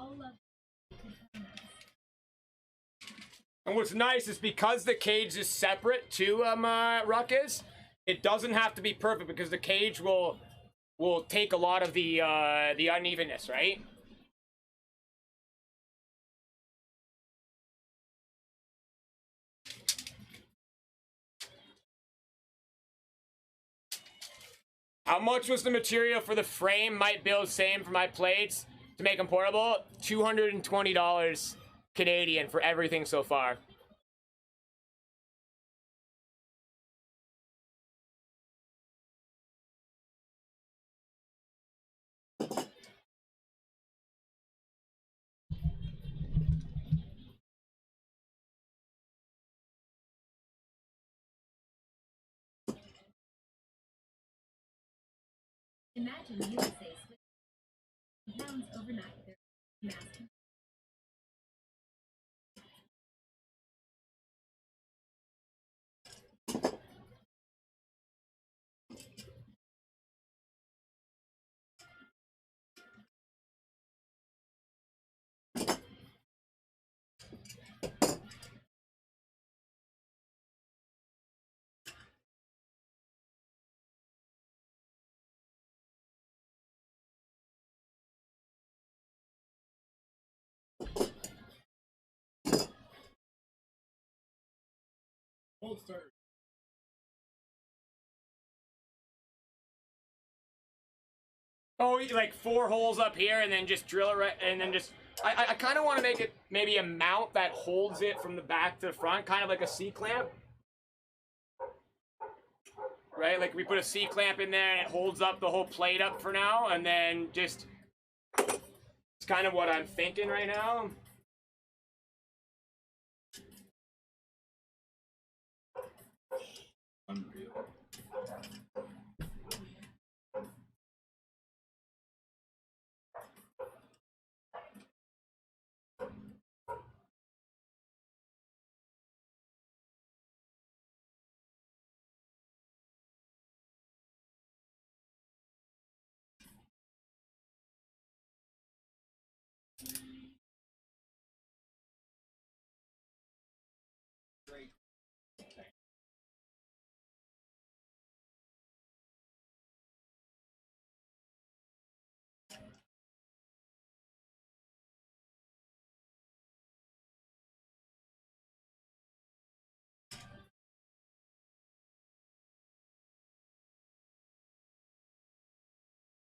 all love. And what's nice is because the cage is separate to Ruckus, it doesn't have to be perfect because the cage will take a lot of the unevenness, right? How much was the material for the frame? Might bill same for my plates to make them portable. $220 Canadian for everything so far. Imagine USA switch pounds overnight. Their mass Oh, like 4 holes up here, and then just drill it right, and then just. I kind of want to make it maybe a mount that holds it from the back to the front, kind of like a C-clamp. Right, like we put a C-clamp in there, and it holds up the whole plate up for now, and then just. It's kind of what I'm thinking right now. Unreal.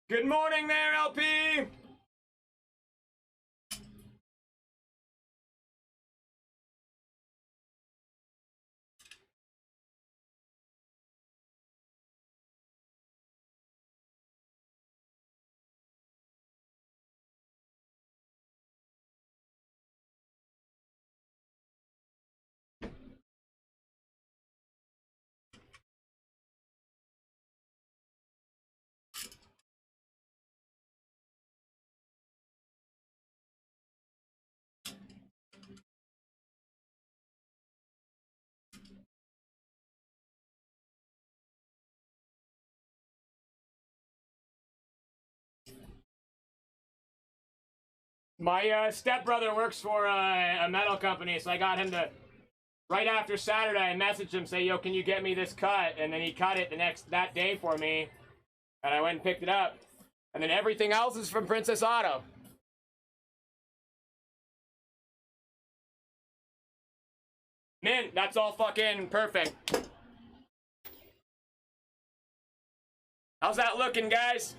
Good morning there, LP! My stepbrother works for a metal company, so I got him to. Right after Saturday, I messaged him, say, "Yo, can you get me this cut?" And then he cut it that day for me, and I went and picked it up. And then everything else is from Princess Auto. Mint, that's all fucking perfect. How's that looking, guys?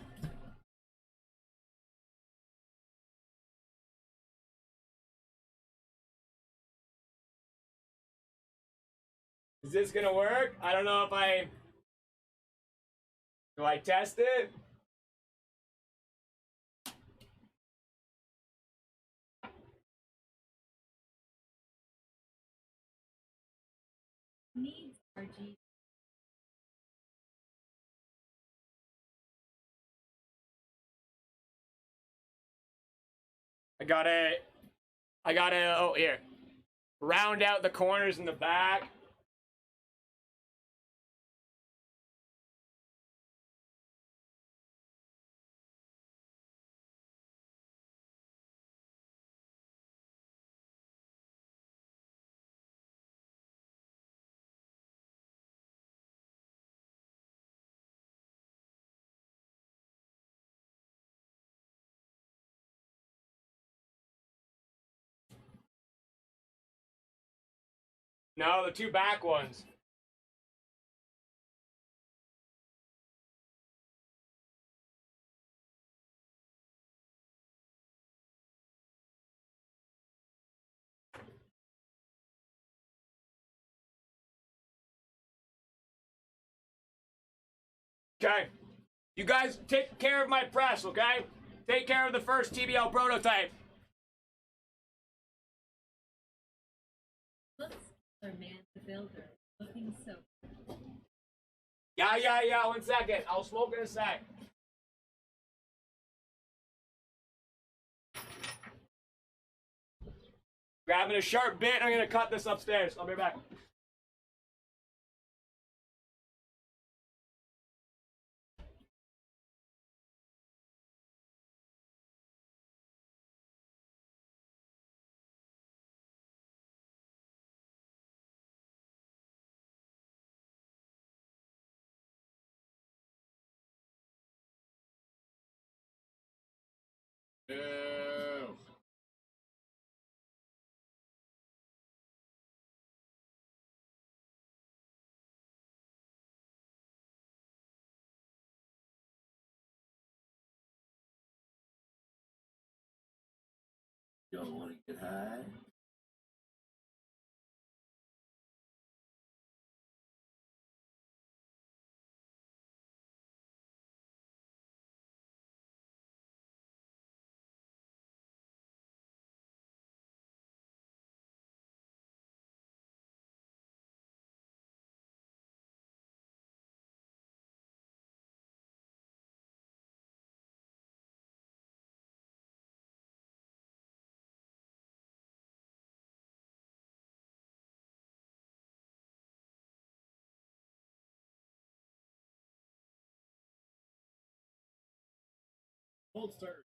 Is this gonna work? I don't know if I... Do I test it? Needs RG. I gotta, oh, here. Round out the corners in the back. No, the 2 back ones. Okay. You guys take care of my press, okay? Take care of the first TBL prototype. Looks for man the builder. Looking so. Yeah. 1 second. I'll smoke in a sec. Grabbing a sharp bit. I'm gonna cut this upstairs. I'll be back. Ew. Y'all want to get high? Cold starters.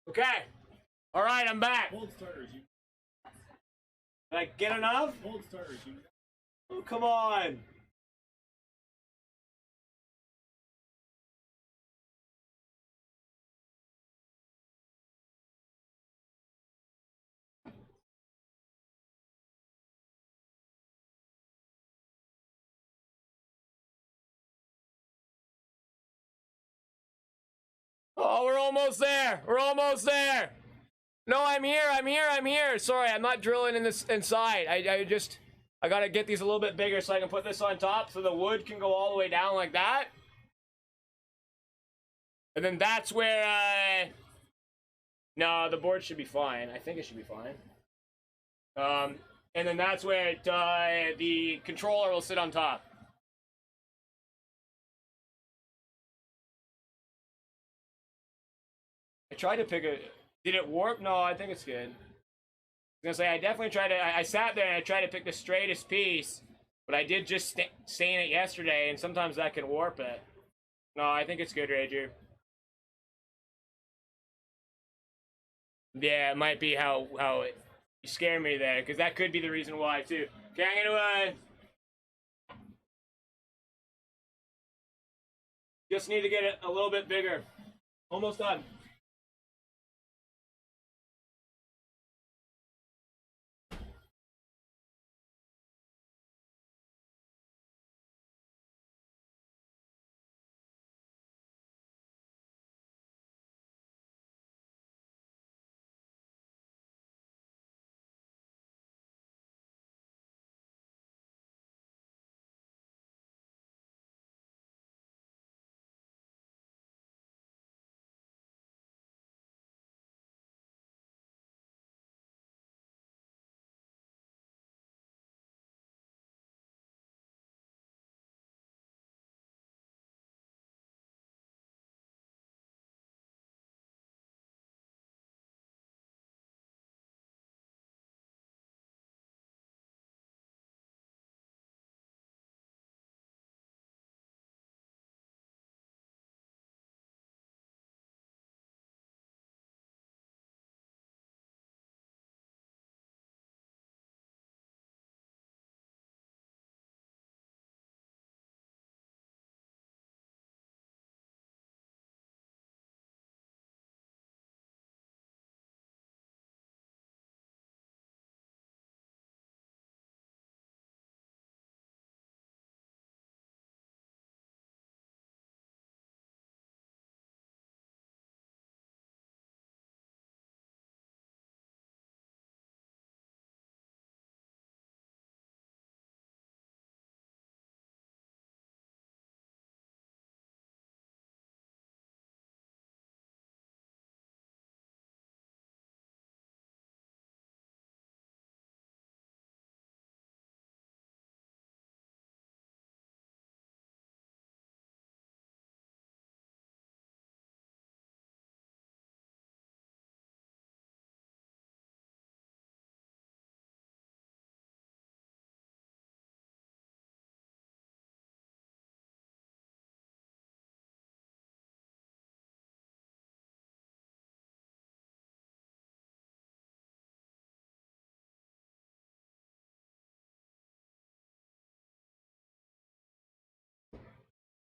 Okay. All right, I'm back. Cold starters. You. Did I get enough? Cold starters. You. Oh, come on. Oh, we're almost there. We're almost there. No, I'm here. I'm here. I'm here. Sorry, I'm not drilling in this inside. I gotta get these a little bit bigger so I can put this on top so the wood can go all the way down like that. And then that's where, no, the board should be fine. I think it should be fine. And then that's where the controller will sit on top. I tried to pick a... Did it warp? No, I think it's good. I was gonna say, I definitely tried to... I sat there and I tried to pick the straightest piece, but I did just stain it yesterday, and sometimes that can warp it. No, I think it's good, Rager. Yeah, it might be how you scare me there, because that could be the reason why, too. Okay, I'm gonna, just need to get it a little bit bigger. Almost done.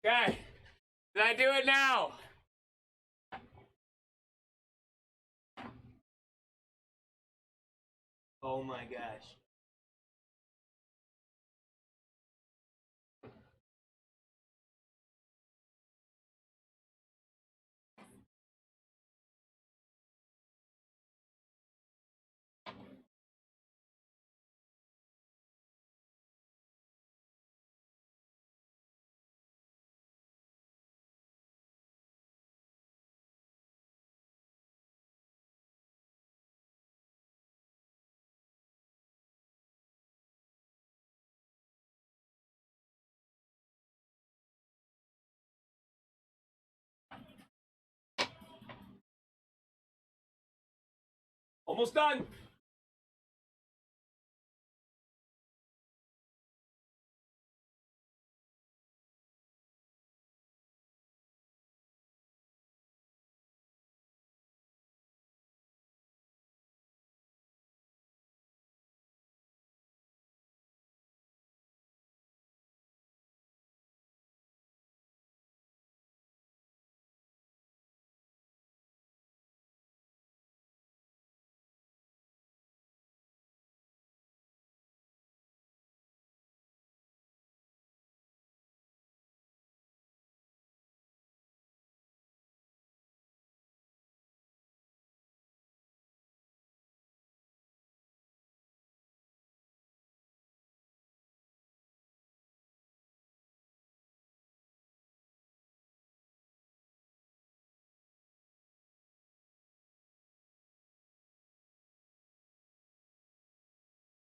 Okay. Did I do it now? Oh my gosh. Almost done.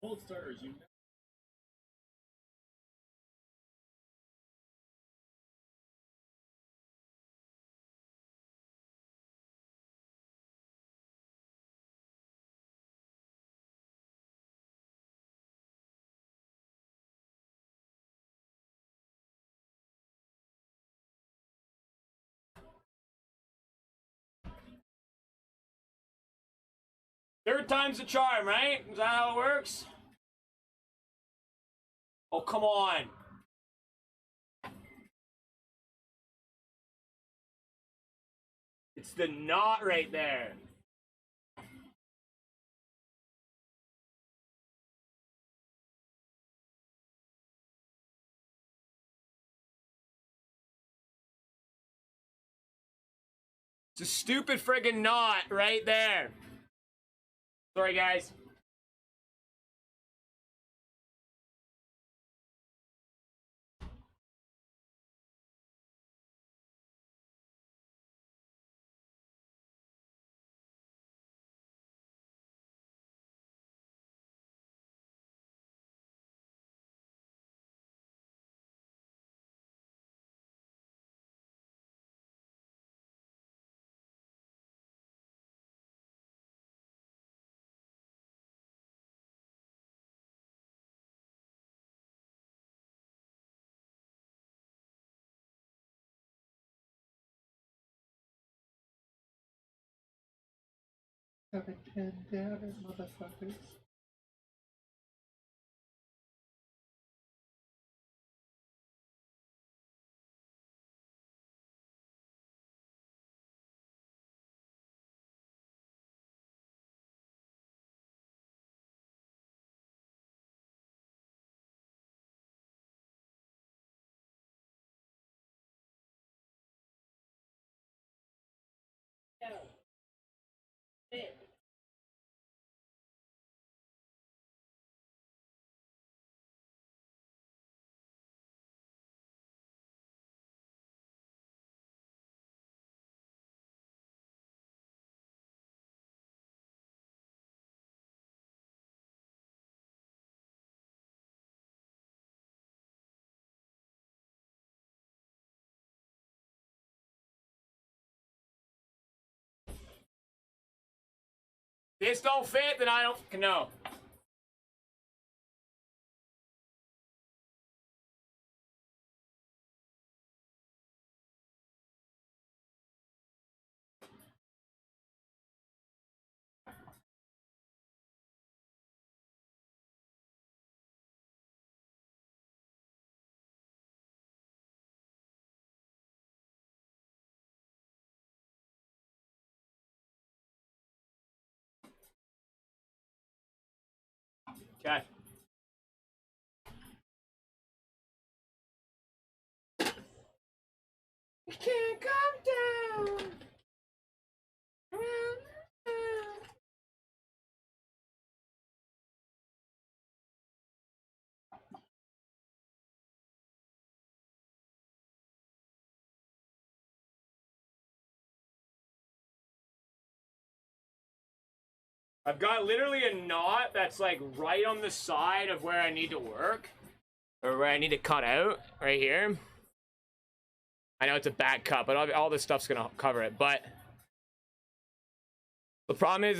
Cold starters, you know. Third time's the charm, right? Is that how it works? Oh, come on. It's the knot right there. It's a stupid friggin' knot right there. Sorry, guys. Damn it, motherfuckers. This don't fit, then I don't know. Okay. You can't come down. I've got literally a knot that's like right on the side of where I need to work, or where I need to cut out, right here. I know it's a bad cut, but all this stuff's gonna cover it. But the problem is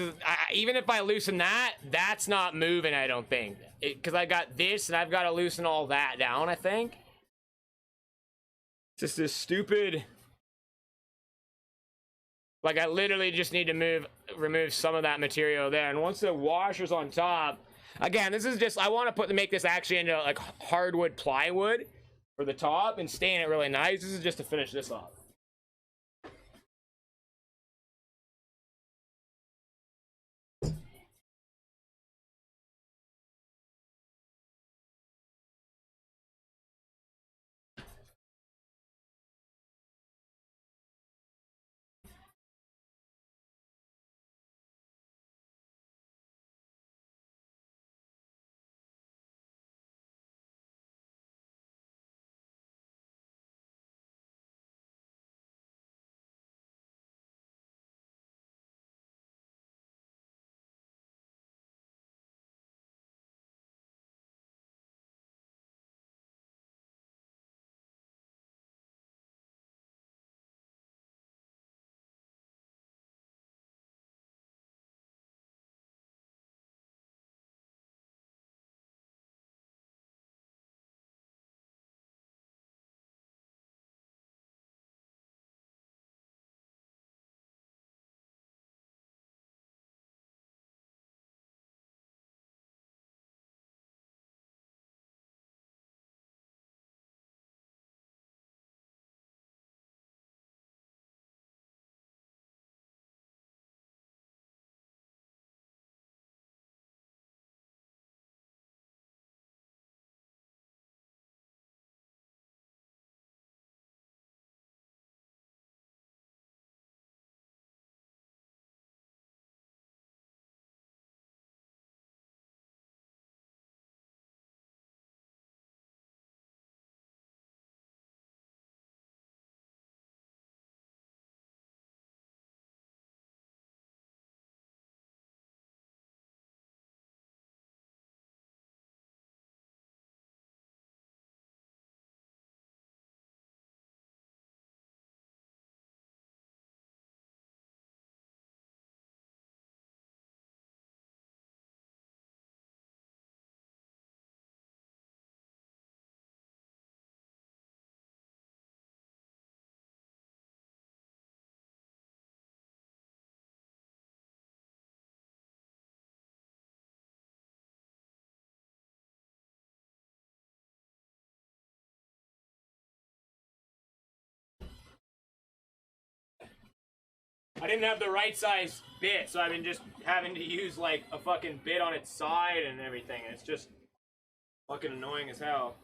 even if I loosen that, that's not moving, I don't think. Because I got this, and I've got to loosen all that down, I think. It's just this stupid... Like, I literally just need to remove some of that material there. And once the washer's on top... Again, this is just... I want to make this actually into, like, hardwood plywood for the top and stain it really nice. This is just to finish this off. I didn't have the right size bit, so I've been just having to use like a fucking bit on its side and everything. It's just fucking annoying as hell.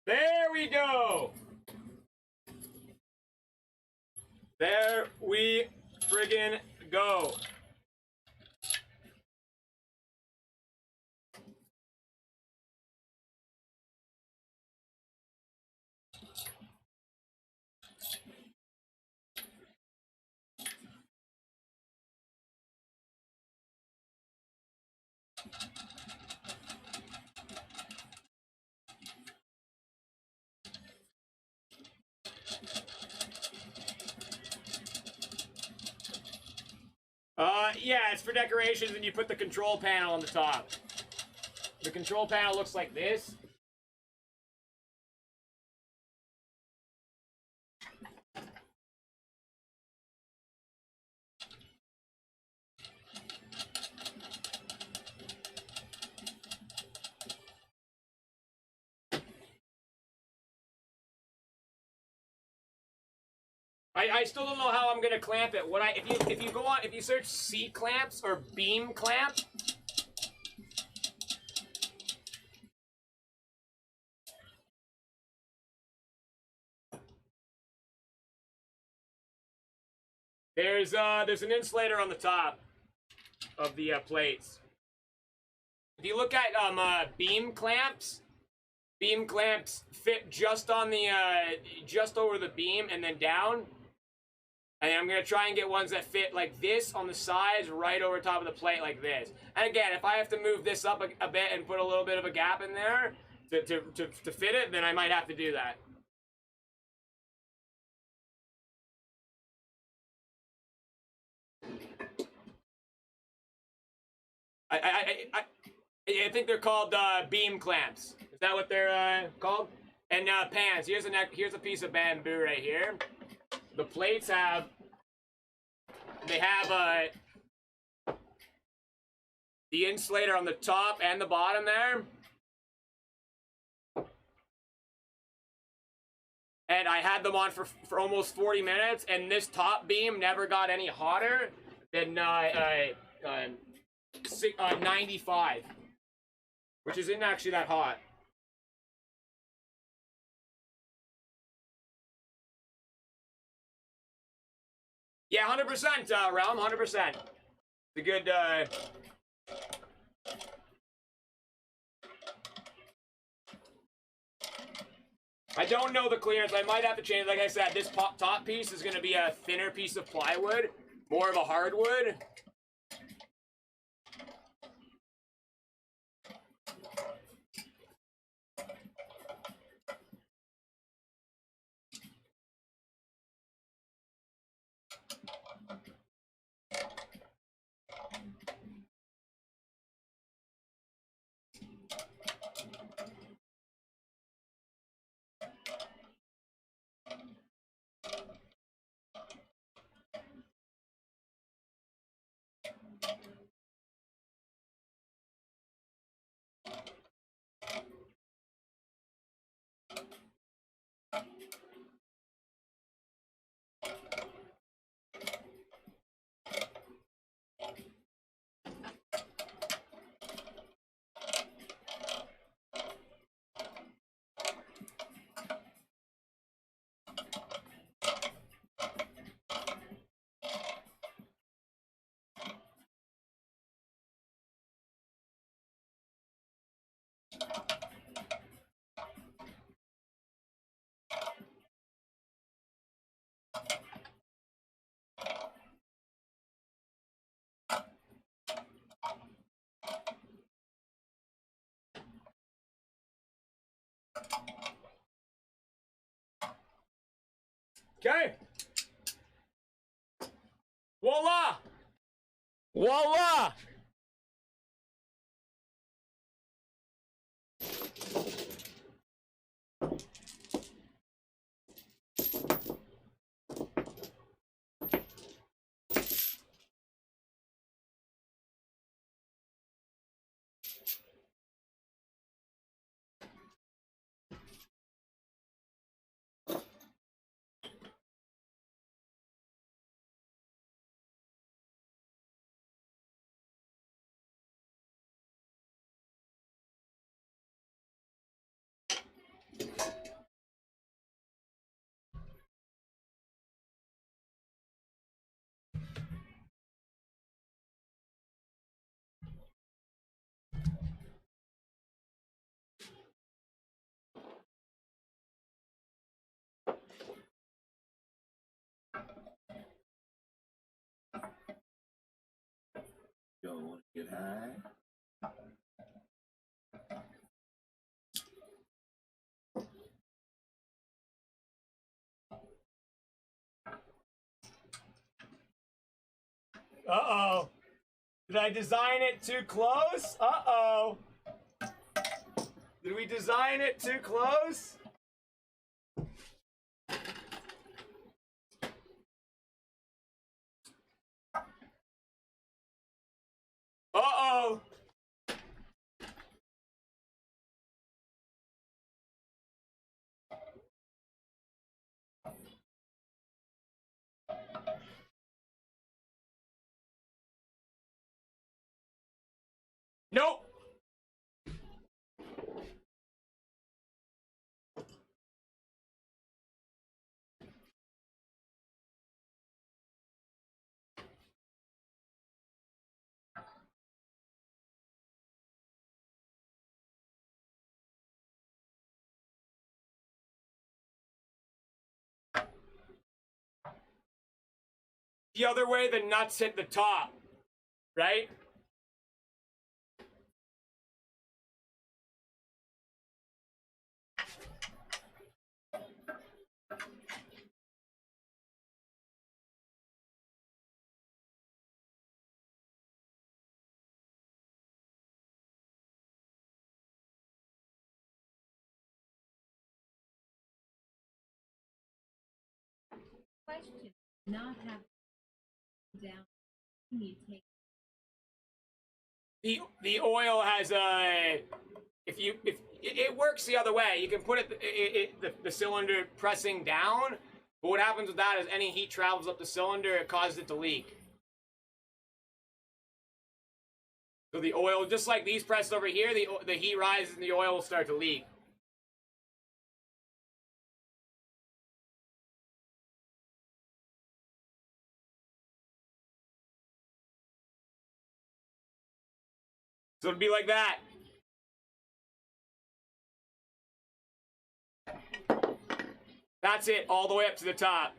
There we go. There we friggin' go. Yeah, it's for decorations and you put the control panel on the top. The control panel looks like this. I still don't know how I'm gonna clamp it. If you search C clamps or beam clamp, there's an insulator on the top of the plates. If you look at beam clamps fit just on the just over the beam and then down. And I'm gonna try and get ones that fit like this on the sides, right over top of the plate like this. And again, if I have to move this up a bit and put a little bit of a gap in there to fit it, then I might have to do that. I think they're called beam clamps. Is that what they're called? And pans. Here's a piece of bamboo right here. The plates have the insulator on the top and the bottom there. And I had them on for almost 40 minutes, and this top beam never got any hotter than 95, which isn't actually that hot. Yeah, 100%, Realm, 100%. The good, I don't know the clearance. I might have to change. Like I said, this top piece is going to be a thinner piece of plywood, more of a hardwood. Okay. Voila! Voila! Yo, wanna get high? Uh-oh. Did I design it too close? Uh-oh. Did we design it too close? Uh-oh. Nope. The other way, the nuts hit the top, right? Question: not have down. You take The oil has a if it works the other way, you can put the cylinder pressing down, but what happens with that is any heat travels up the cylinder, it causes it to leak. So the oil, just like these pressed over here, the heat rises and the oil will start to leak. So it'd be like that. That's it, all the way up to the top.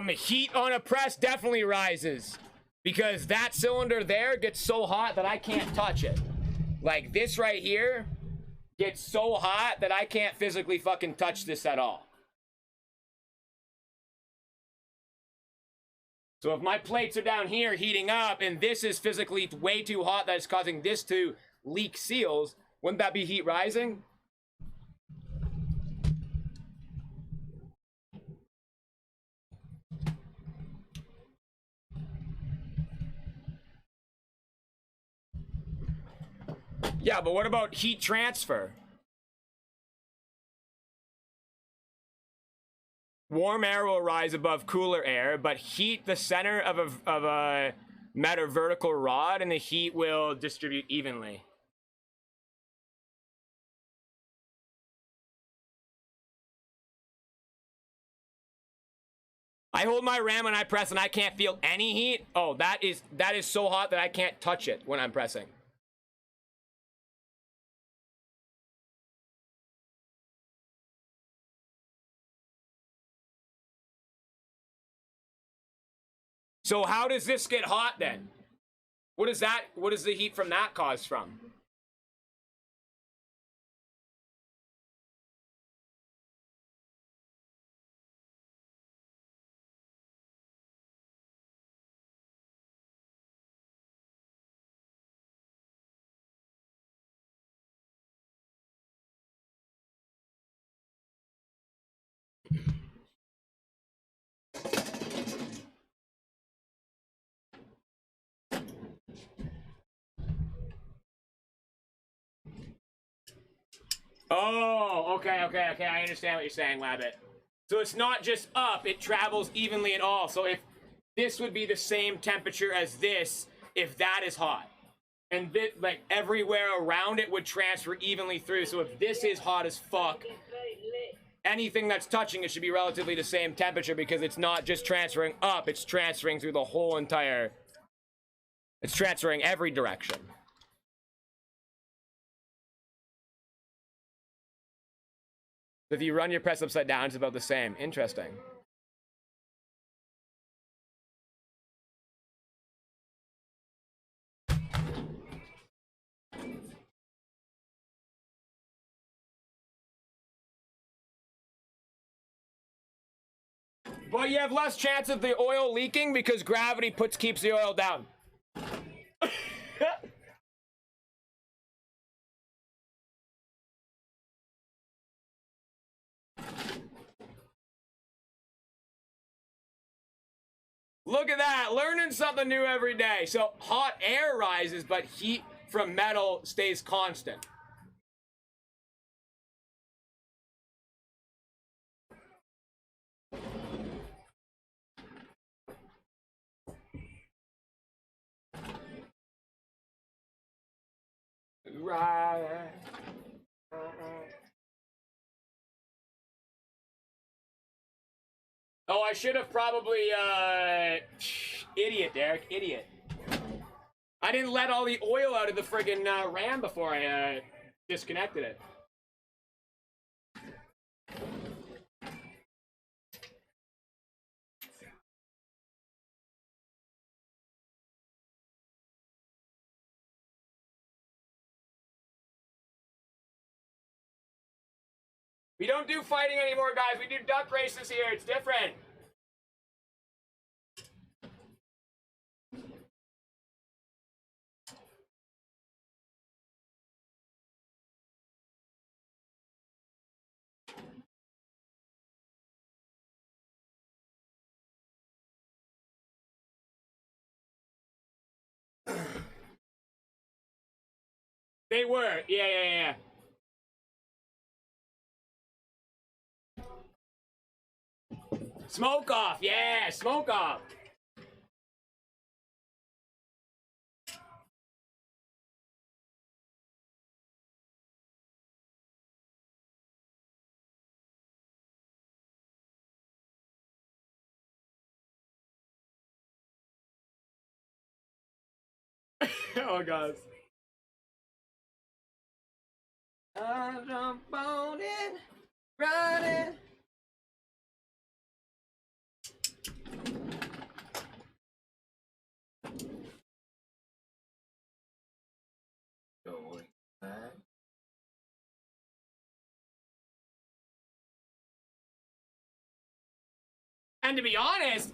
Heat on a press definitely rises because that cylinder there gets so hot that I can't touch it. Like this right here gets so hot that I can't physically fucking touch this at all. So if my plates are down here heating up and this is physically way too hot that it's causing this to leak seals, Wouldn't that be heat rising? Yeah, but what about heat transfer? Warm air will rise above cooler air, but heat the center of a meta vertical rod, and the heat will distribute evenly. I hold my RAM when I press and I can't feel any heat. Oh, that is so hot that I can't touch it when I'm pressing. So how does this get hot then? What is the heat from that cause from? Oh, okay, I understand what you're saying, Labbit. So it's not just up, it travels evenly at all. So if this would be the same temperature as this, if that is hot. And this, like, everywhere around it would transfer evenly through. So if this is hot as fuck, anything that's touching it should be relatively the same temperature, because it's not just transferring up, it's transferring through the whole entire... It's transferring every direction. If you run your press upside down, it's about the same. Interesting. But you have less chance of the oil leaking because gravity keeps the oil down. Look at that, learning something new every day. So hot air rises, but heat from metal stays constant. Right. Oh, I should have probably, idiot, Derek, idiot. I didn't let all the oil out of the friggin' RAM before I, disconnected it. We don't do fighting anymore, guys. We do duck races here. It's different. They were. Yeah. Smoke off. Yeah, smoke off. Oh, God. I jump on it, run it. Going high. And to be honest,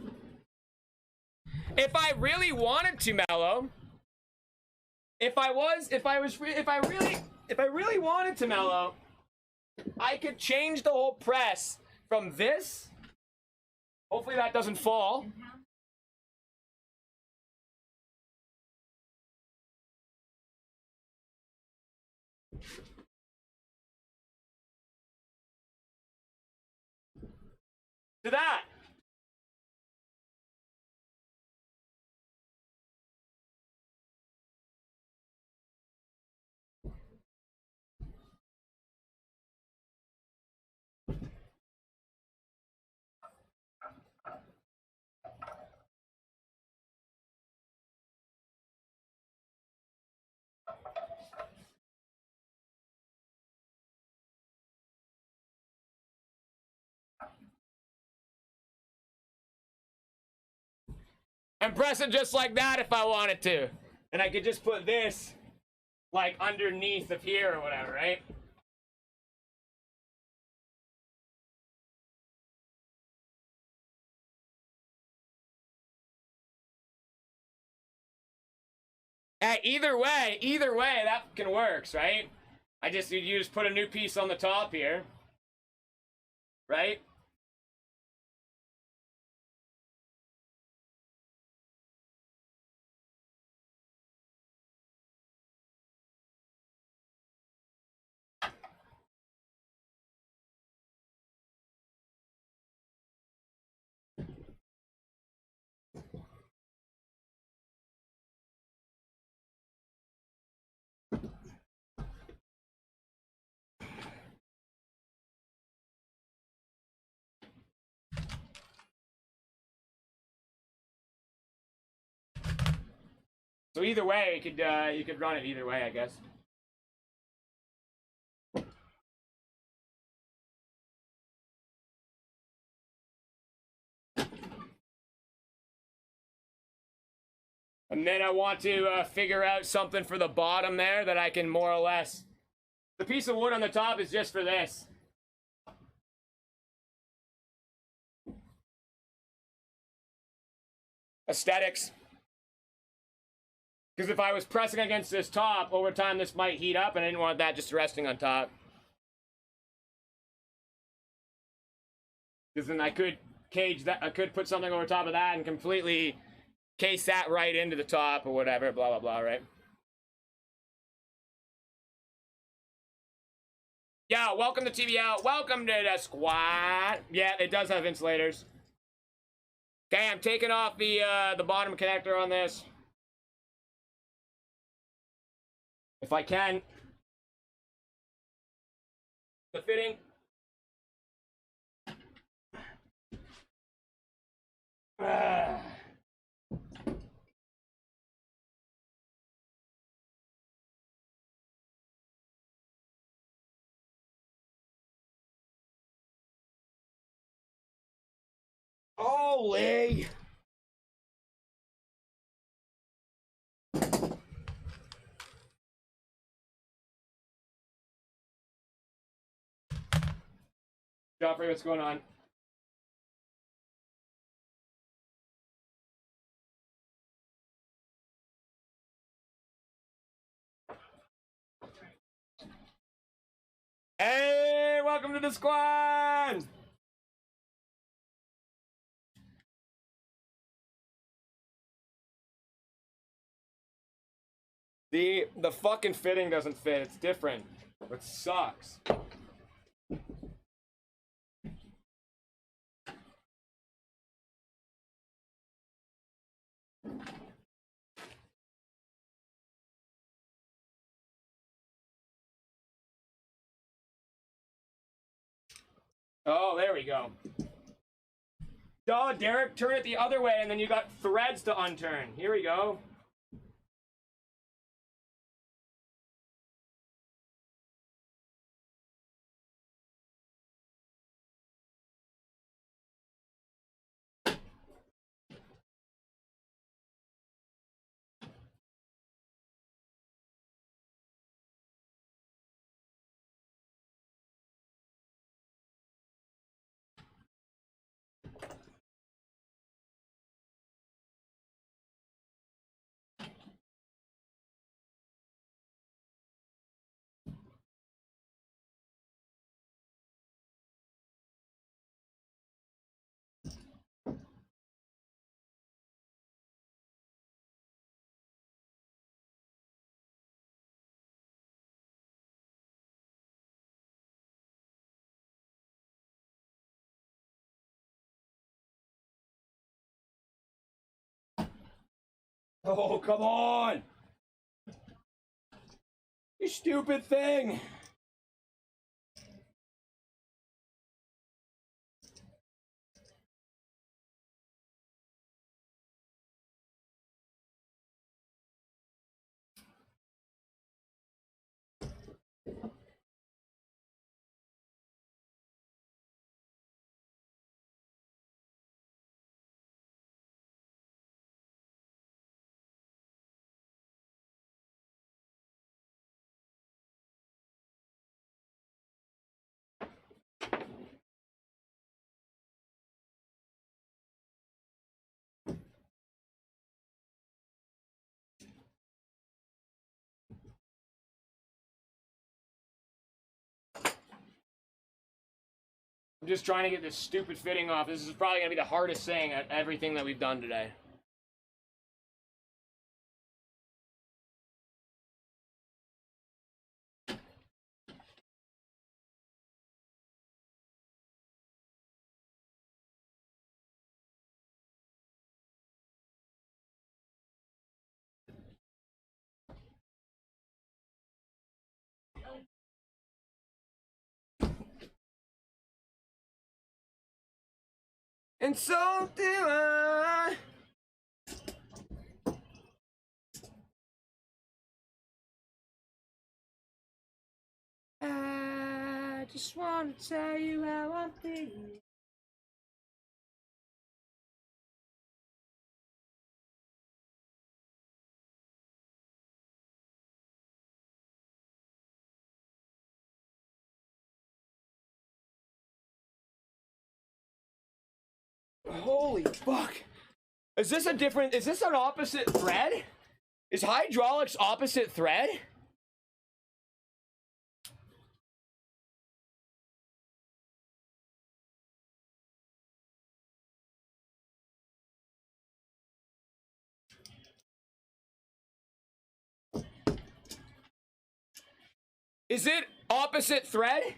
if I really wanted to mellow, If I really wanted to mellow, I could change the whole press from this. Hopefully that doesn't fall. To that. And press it just like that if I wanted to. And I could just put this like underneath of here or whatever, right? Either way, that can works, right? You just put a new piece on the top here, right? So either way, you could run it either way, I guess. And then I want to figure out something for the bottom there that I can more or less... The piece of wood on the top is just for this. Aesthetics. Because if I was pressing against this top, over time this might heat up, and I didn't want that just resting on top. Because then I could cage that, I could put something over top of that and completely case that right into the top or whatever, blah, blah, blah, right? Yeah, welcome to TV Out. Welcome to the squad. Yeah, it does have insulators. Okay, I'm taking off the bottom connector on this. If I can. The fitting. Holy! Joffrey, what's going on? Hey, welcome to the squad! The fucking fitting doesn't fit. It's different. It sucks. Oh, there we go. Oh, Derek, turn it the other way, and then you got threads to unturn. Here we go. Oh, come on! You stupid thing! I'm just trying to get this stupid fitting off. This is probably gonna be the hardest thing at everything that we've done today. And so do I. I just want to tell you how I'm feeling. Holy fuck. Is this an opposite thread? Is hydraulics opposite thread? Is it opposite thread?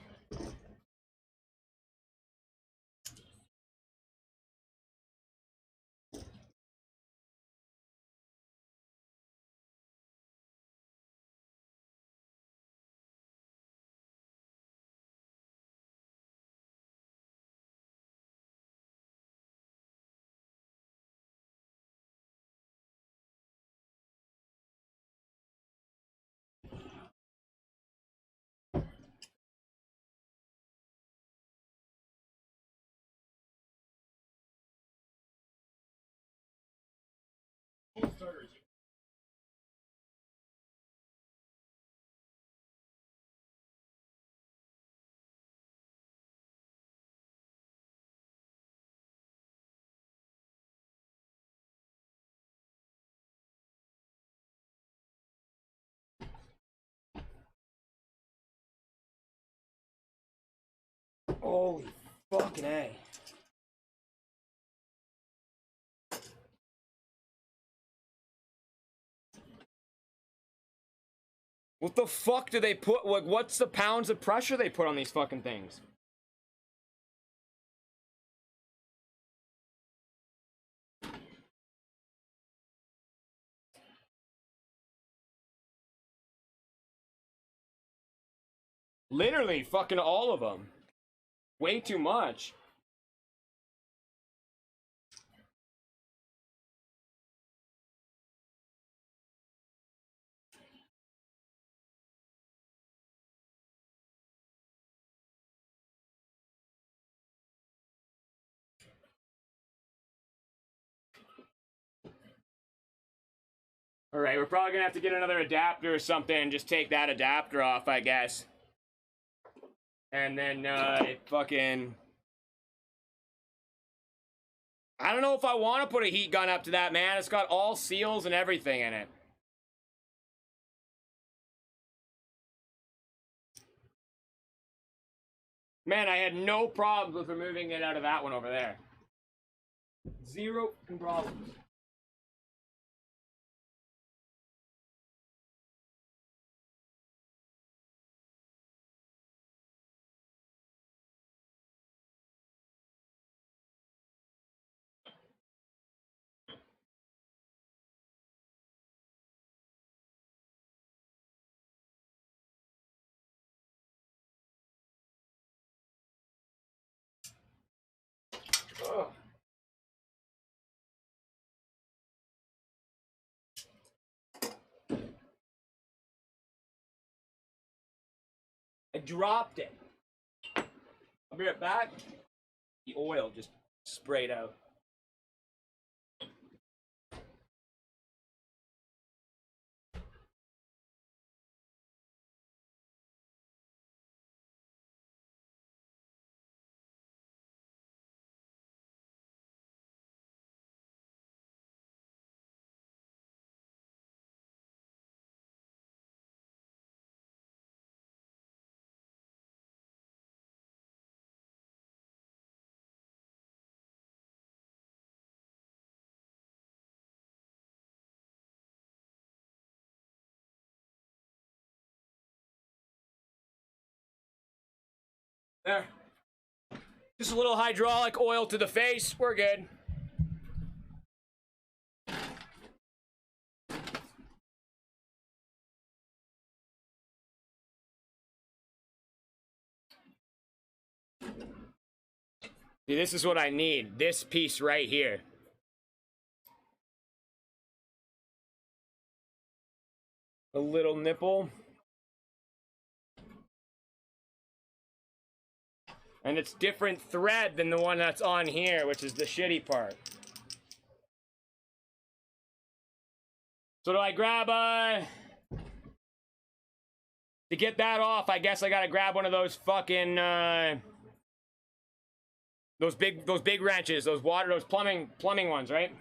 Holy fucking A. What the fuck do they put? What's the pounds of pressure they put on these fucking things? Literally fucking all of them. Way too much. All right, we're probably gonna have to get another adapter or something and just take that adapter off, I guess. And then, fucking... I don't know if I want to put a heat gun up to that, man. It's got all seals and everything in it. Man, I had no problems with removing it out of that one over there. Zero problems. I dropped it. I'll be right back. The oil just sprayed out. There. Just a little hydraulic oil to the face. We're good. See, this is what I need. This piece right here. A little nipple. And it's different thread than the one that's on here, which is the shitty part. So do I grab to get that off, I guess I gotta grab one of those fucking those big wrenches, those plumbing ones, right?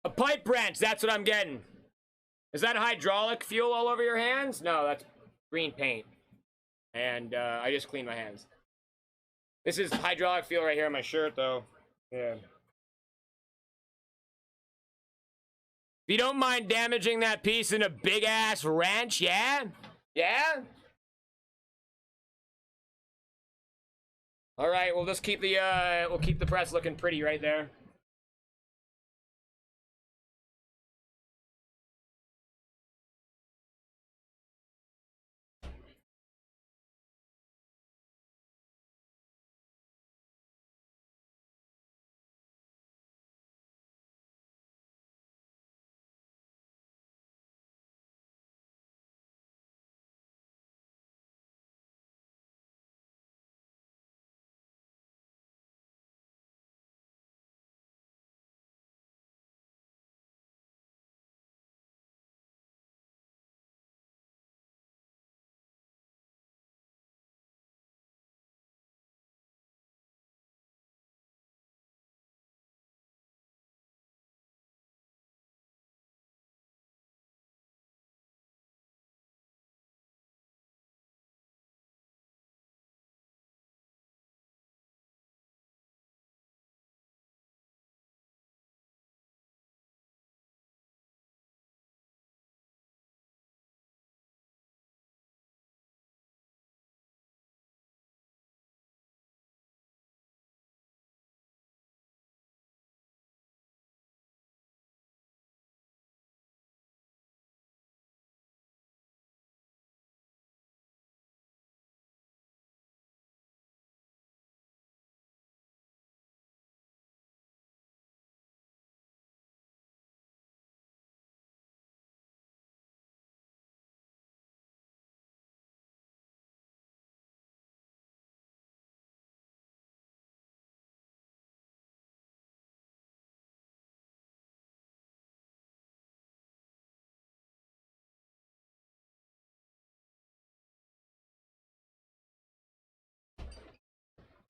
A pipe wrench, that's what I'm getting. Is that hydraulic fuel all over your hands? No, that's green paint. And I just cleaned my hands. This is hydraulic fuel right here on my shirt, though. Yeah. If you don't mind damaging that piece in a big-ass wrench, yeah? Yeah? All right, we'll just keep the press looking pretty right there.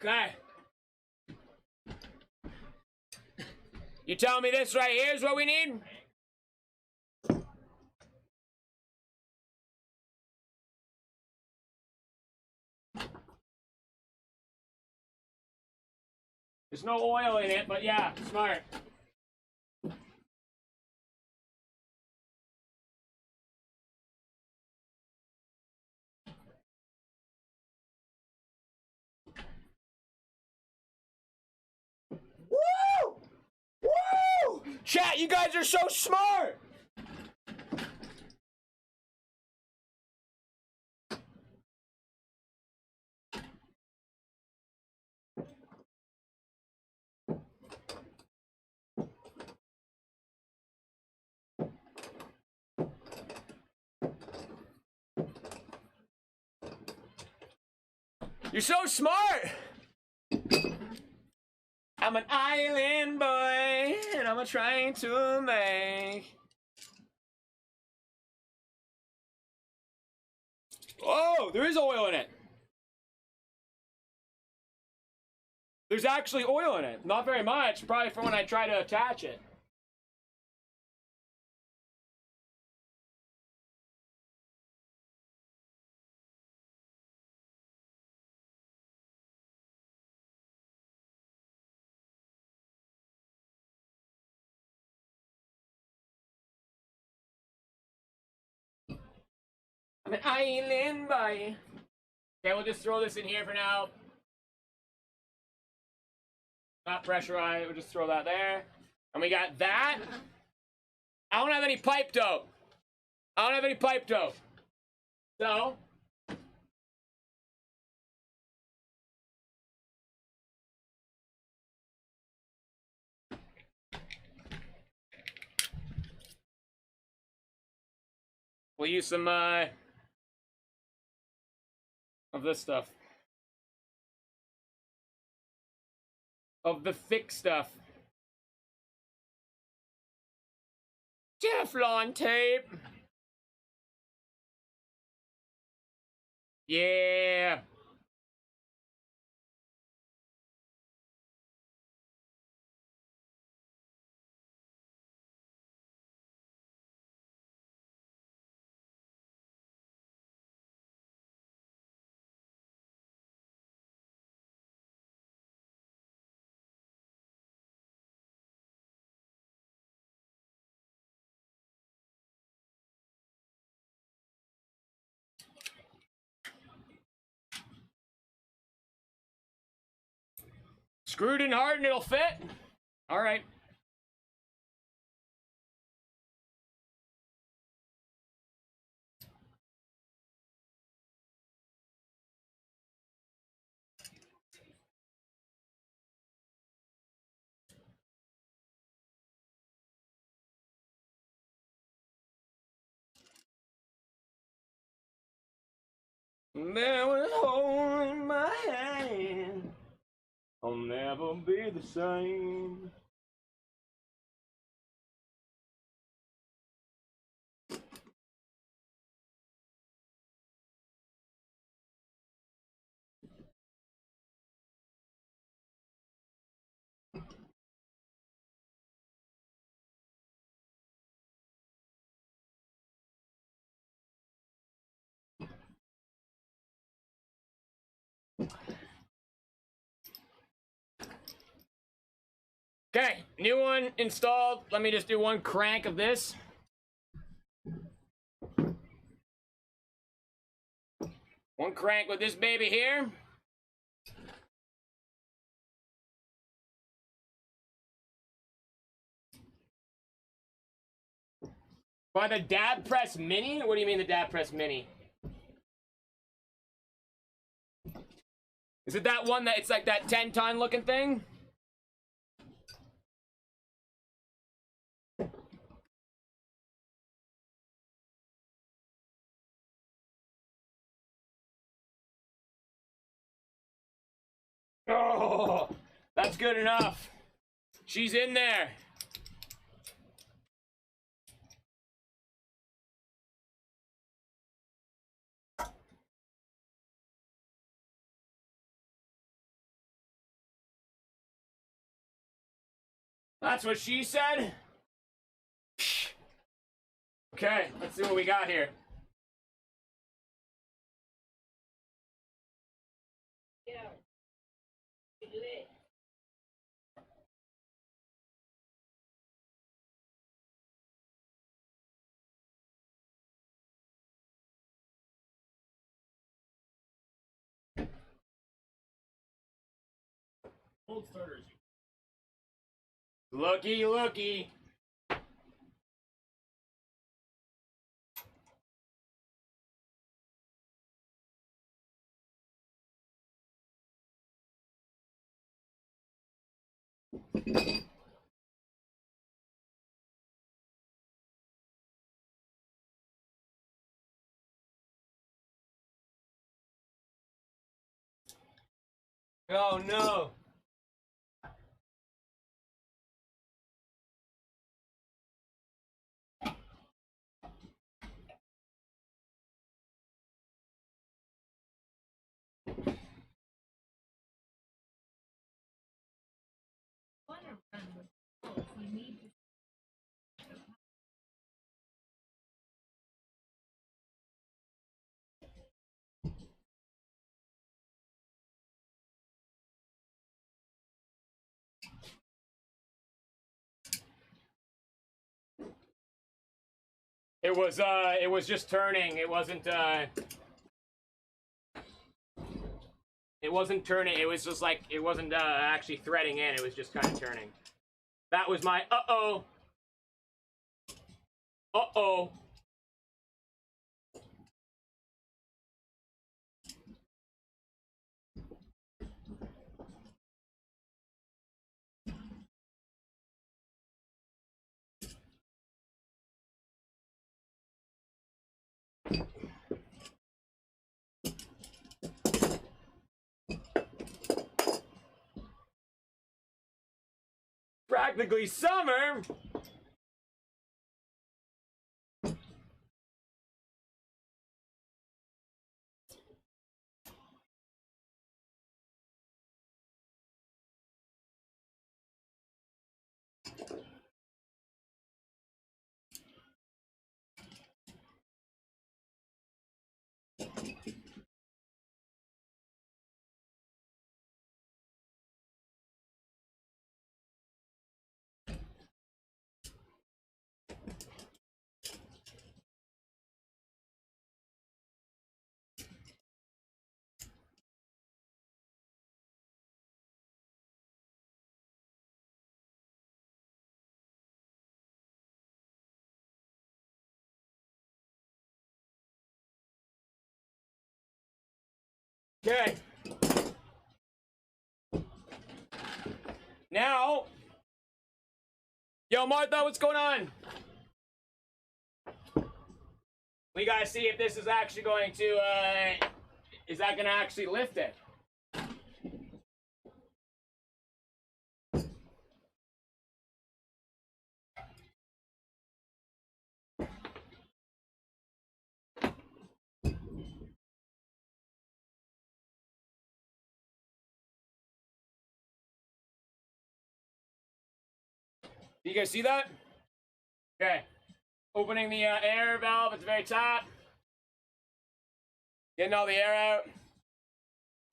Okay. You tell me this right here is what we need? There's no oil in it, but yeah, smart. Chat, you guys are so smart! You're so smart! I'm an island boy, and I'm trying to make... Oh, there is oil in it. There's actually oil in it. Not very much, probably for when I try to attach it. I'm an island boy. Okay, we'll just throw this in here for now. Not pressurized, we'll just throw that there. And we got that. I don't have any pipe dough. I don't have any pipe dough. So, we'll use some of this stuff. Of the thick stuff. Teflon tape. Yeah. Screwed in hard and it'll fit. All right. There was a hole in my hand. I'll never be the same. Okay, new one installed. Let me just do one crank of this. One crank with this baby here. By the Dab Press Mini? What do you mean the Dab Press Mini? Is it that one that it's like that 10-ton looking thing? Oh, that's good enough. She's in there. That's what she said. Okay, let's see what we got here. Old starters. Looky, looky. Oh no. Want to run with goals, you need to. It was just turning. It wasn't turning. It was just like, it wasn't actually threading in. It was just kind of turning. That was my uh-oh. Uh-oh. Practically summer. Okay. Now, yo, Martha, what's going on? We gotta see if this is actually going to, is that gonna actually lift it? Do you guys see that? Okay. Opening the air valve at the very top. Getting all the air out.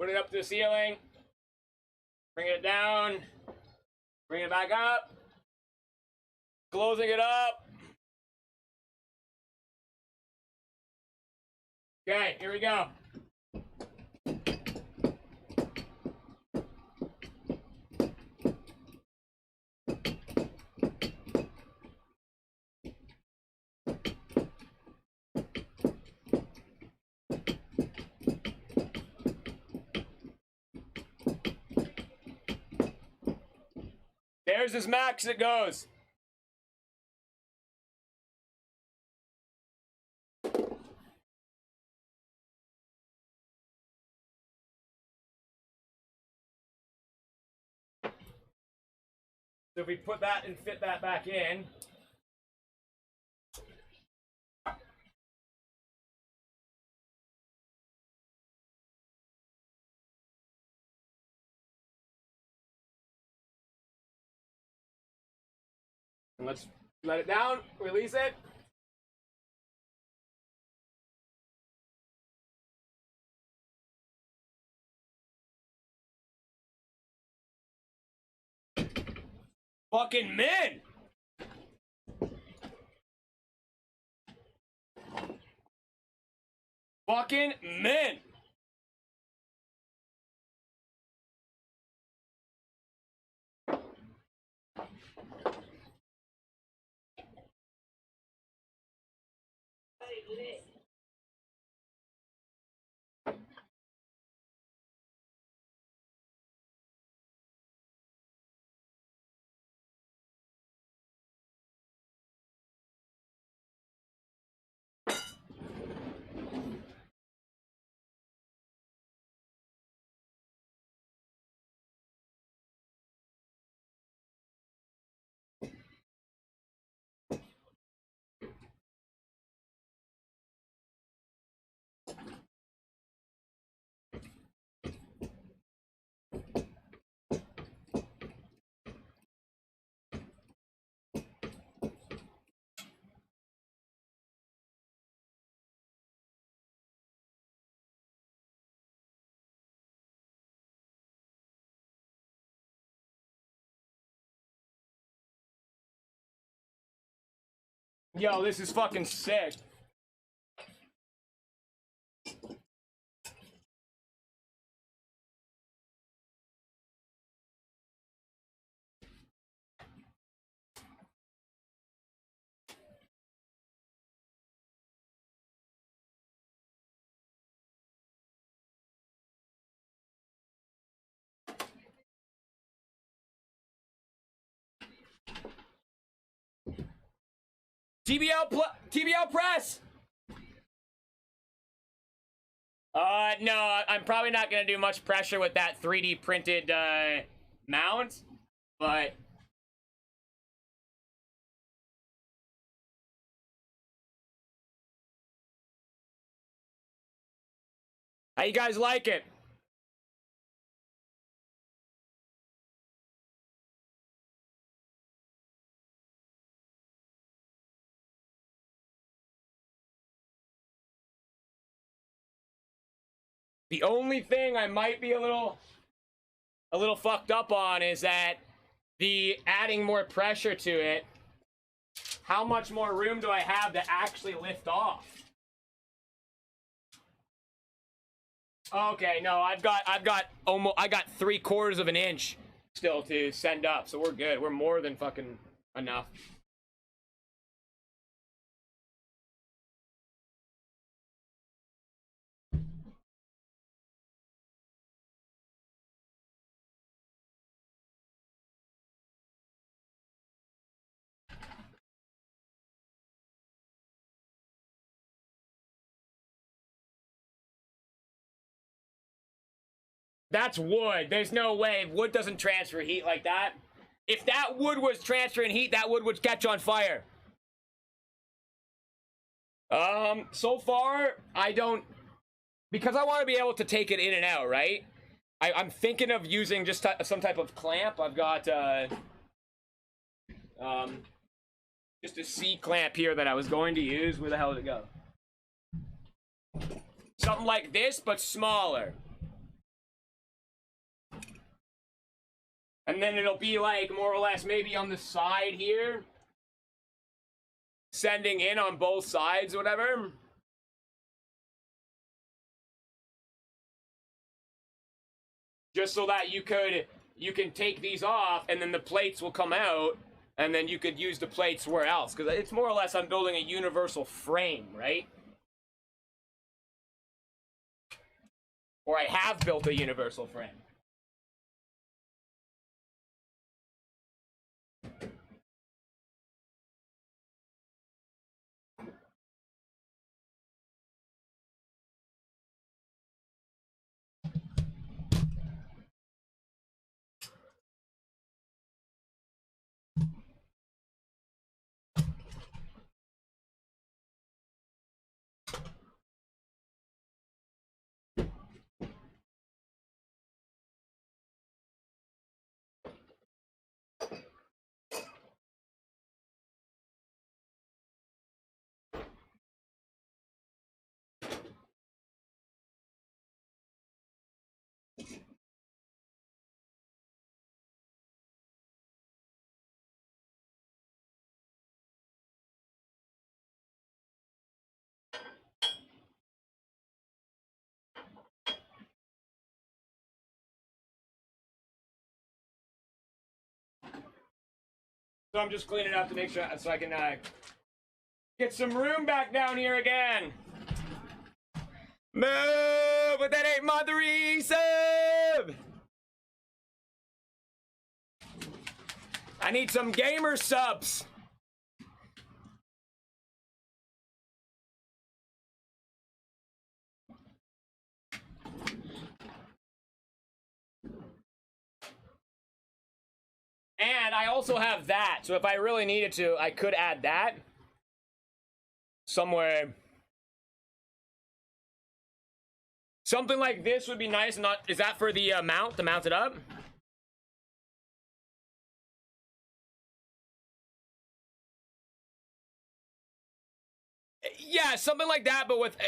Put it up to the ceiling. Bring it down. Bring it back up. Closing it up. Okay, here we go. There's as max it goes. So if we put that and fit that back in. And let's let it down, release it. Fucking men! Fucking men! Yo, this is fucking sick. TBL press. No, I'm probably not gonna do much pressure with that 3D printed mount, but how you guys like it? The only thing I might be a little fucked up on is that the adding more pressure to it. How much more room do I have to actually lift off? Okay, no, I got 3/4 of an inch still to send up, so we're good. We're more than fucking enough. That's wood. There's no way. Wood doesn't transfer heat like that. If that wood was transferring heat, that wood would catch on fire. So far, I don't... Because I want to be able to take it in and out, right? I'm thinking of using just some type of clamp. I've got, just a C-clamp here that I was going to use. Where the hell did it go? Something like this, but smaller. And then it'll be like more or less maybe on the side here. Sending in on both sides, whatever. Just so that you can take these off and then the plates will come out and then you could use the plates where else. Because it's more or less I'm building a universal frame, right? Or I have built a universal frame. So I'm just cleaning up to make sure so I can get some room back down here again. Move with that 8-month resub. I need some gamer subs. And I also have that, so if I really needed to, I could add that somewhere. Something like this would be nice. Not is that for the mount to mount it up? Yeah, something like that, but with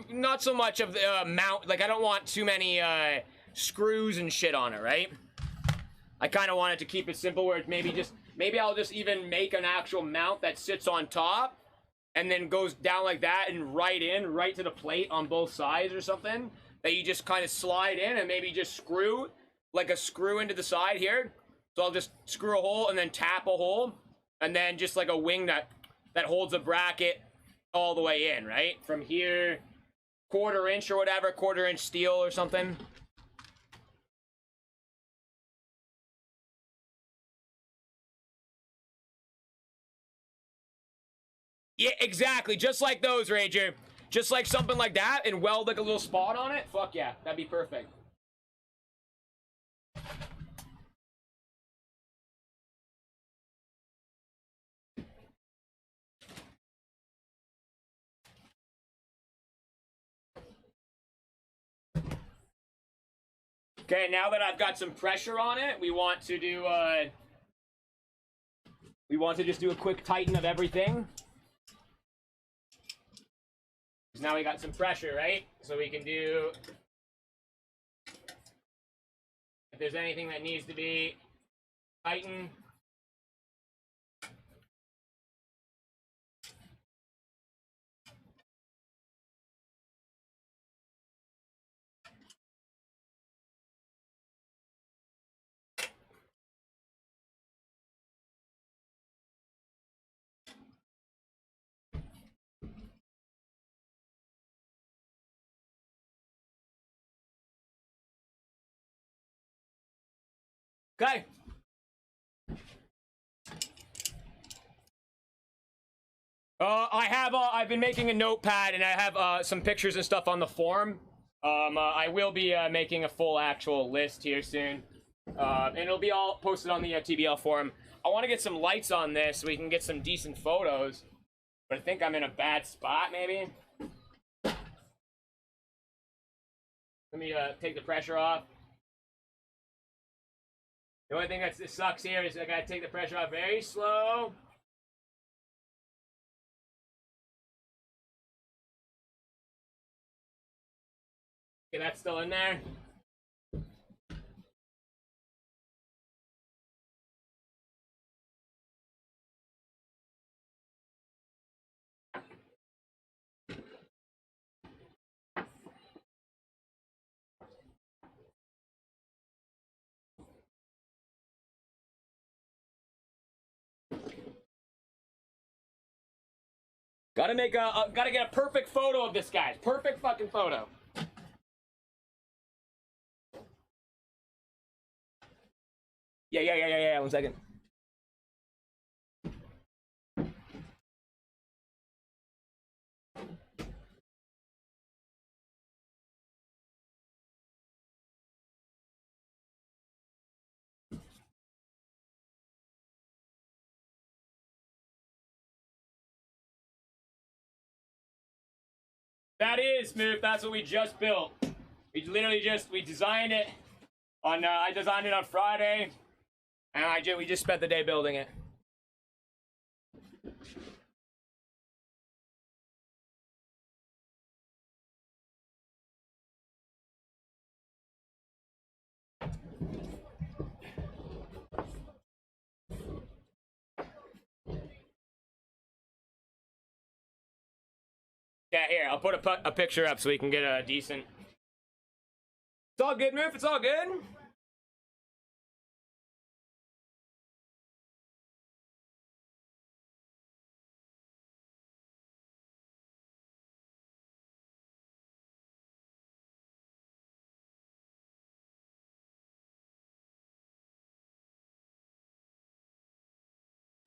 not so much of the mount. Like I don't want too many screws and shit on it, right? I kind of wanted to keep it simple where it's maybe I'll just even make an actual mount that sits on top and then goes down like that and right to the plate on both sides or something, that you just kind of slide in and maybe just screw, like a screw into the side here. So I'll just screw a hole and then tap a hole, and then just like a wing that holds a bracket all the way in, right? From here, 1/4 inch or whatever, 1/4 inch steel or something. Yeah, exactly. Just like those, Ranger. Just like something like that, and weld like a little spot on it. Fuck yeah, that'd be perfect. Okay, now that I've got some pressure on it, we want to just do a quick tighten of everything. Because now we got some pressure, right? So we can do, if there's anything that needs to be tightened. Okay. I've been making a notepad, and I have some pictures and stuff on the forum. I will be making a full actual list here soon. And it'll be all posted on the TBL forum. I want to get some lights on this so we can get some decent photos. But I think I'm in a bad spot, maybe. Let me take the pressure off. The only thing that sucks here is I gotta take the pressure off very slow. Okay, that's still in there. Gotta get a perfect photo of this, guys. Perfect fucking photo. Yeah. 1 second. That is, Smooth. That's what we just built. We designed it on, I designed it on Friday, and we just spent the day building it. Yeah, here, I'll put a picture up so we can get a decent... It's all good, Murph. It's all good.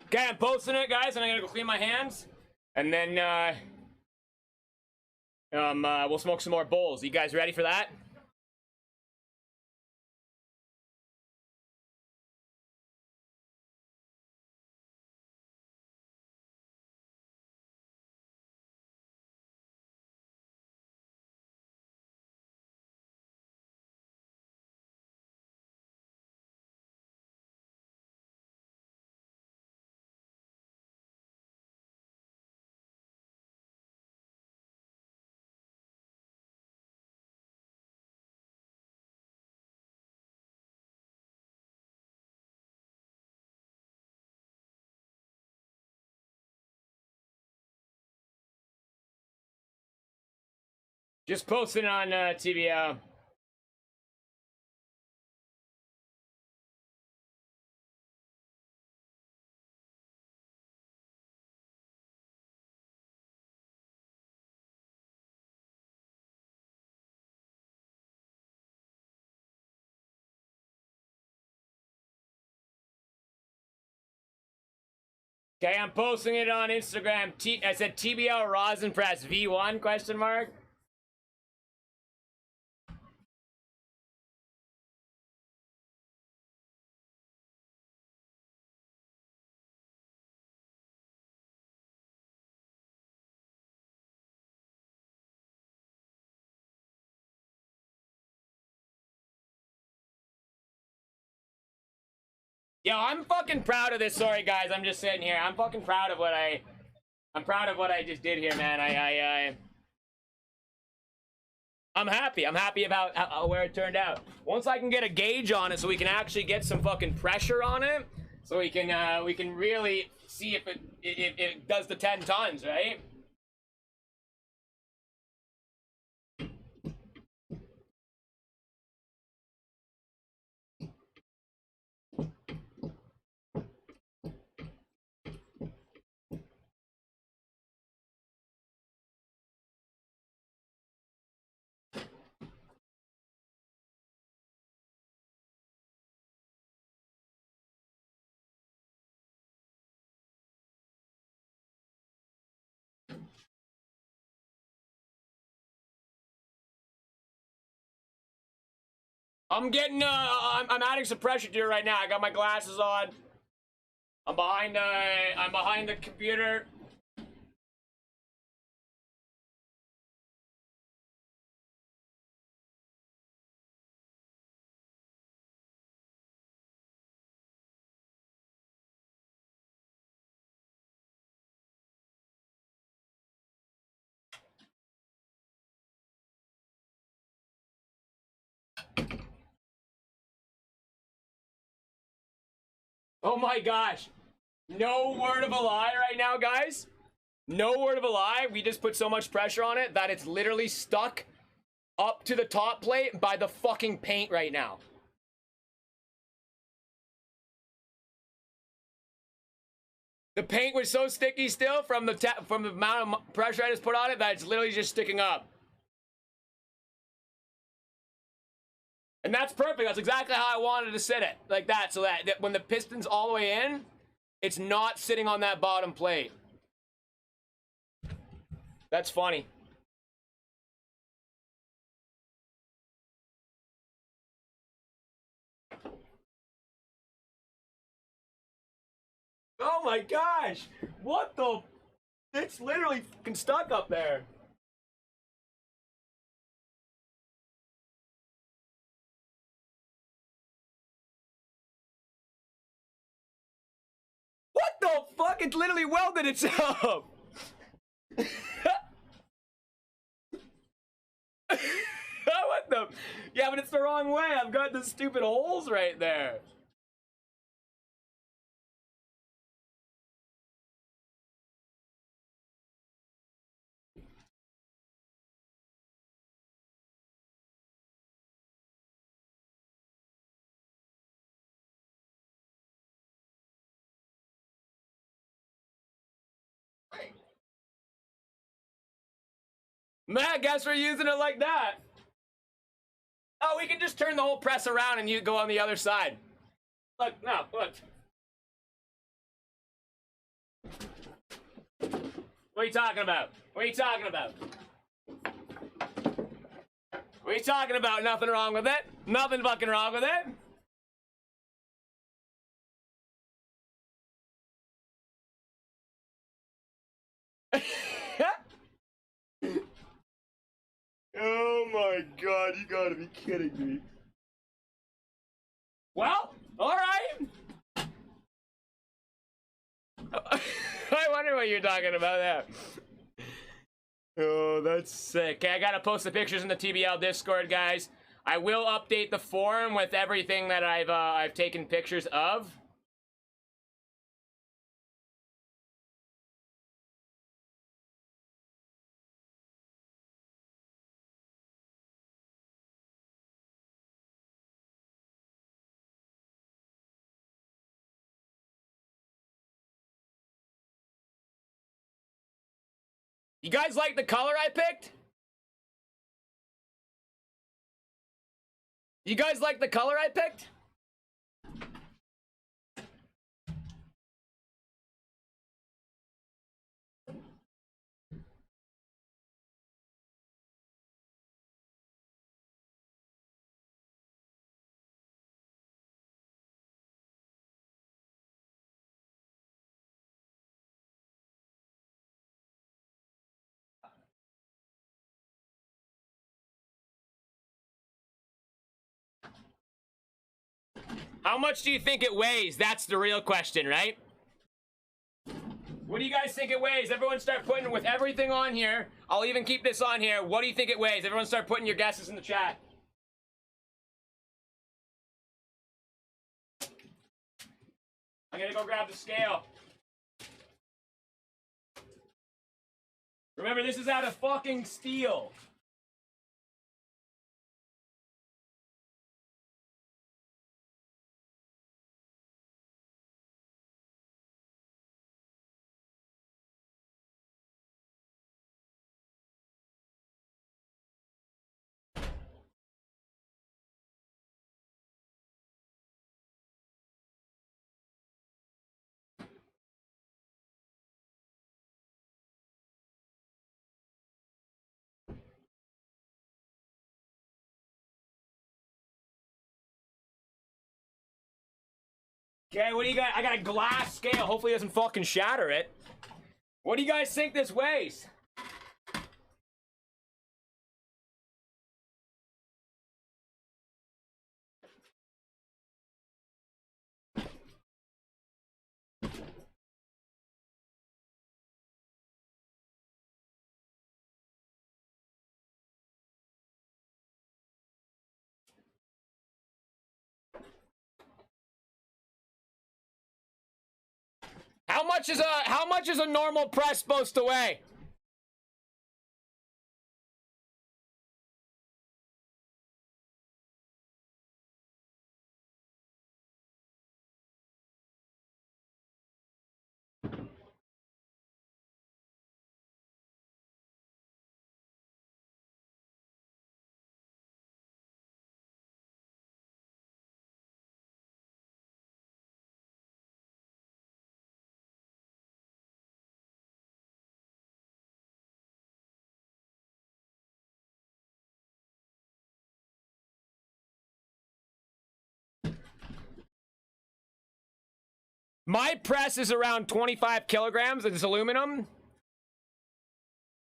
Okay, I'm posting it, guys, and I'm gonna go clean my hands. And then, we'll smoke some more bowls. You guys ready for that? Just posted on TBL. Okay, I'm posting it on Instagram. I said TBL Rosin Press V1 question mark. Yo, I'm fucking proud of this. Sorry guys, I'm just sitting here. I'm fucking proud of what I'm proud of what I just did here, man. I'm happy. I'm happy about where it turned out. Once I can get a gauge on it, so we can actually get some fucking pressure on it, so we can really see if it does the 10 tons, right? I'm getting I'm adding some pressure to it right now. I got my glasses on. I'm behind the computer. Oh my gosh. No word of a lie right now, guys. No word of a lie. We just put so much pressure on it that it's literally stuck up to the top plate by the fucking paint right now. The paint was so sticky still from the amount of pressure I just put on it that it's literally just sticking up. And that's perfect. That's exactly how I wanted to sit it. Like that, so that when the piston's all the way in, it's not sitting on that bottom plate. That's funny. Oh my gosh! What the? It's literally fucking stuck up there. What the fuck? It literally welded itself! What the? Yeah, but it's the wrong way. I've got the stupid holes right there. Man, guess we're using it like that. Oh, we can just turn the whole press around and you go on the other side. Look, no, look. What are you talking about? What are you talking about? What are you talking about? Nothing wrong with it. Nothing fucking wrong with it. Oh my god, you gotta be kidding me. Well, alright. I wonder what you're talking about there. Oh, that's sick. Okay, I gotta post the pictures in the TBL Discord, guys. I will update the forum with everything that I've taken pictures of. You guys like the color I picked? You guys like the color I picked? How much do you think it weighs? That's the real question, right? What do you guys think it weighs? Everyone start putting with everything on here. I'll even keep this on here. What do you think it weighs? Everyone start putting your guesses in the chat. I'm gonna go grab the scale. Remember, this is out of fucking steel. Okay, what do you got? I got a glass scale. Hopefully it doesn't fucking shatter it. What do you guys think this weighs? How much is a normal press supposed to weigh? My press is around 25 kilograms. It's aluminum.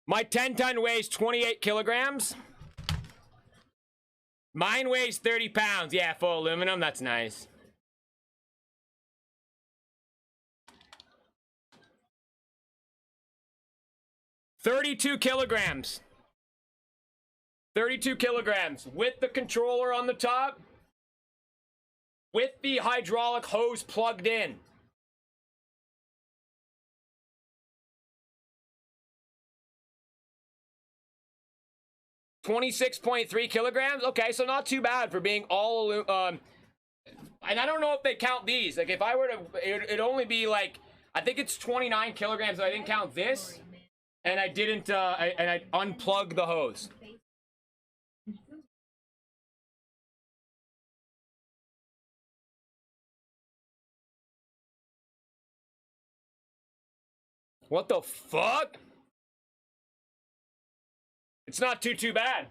My 10-ton weighs 28 kilograms. Mine weighs 30 pounds. Yeah, full aluminum. That's nice. $32 kilograms. 32 kilograms with the controller on the top, with the hydraulic hose plugged in. $26.3 kilograms. Okay, so not too bad for being all and I don't know if they count these. Like, if I were to, it'd only be like, I think it's 29 kilograms. So I didn't count this, and I didn't. And I unplugged the hose. What the fuck? It's not too bad.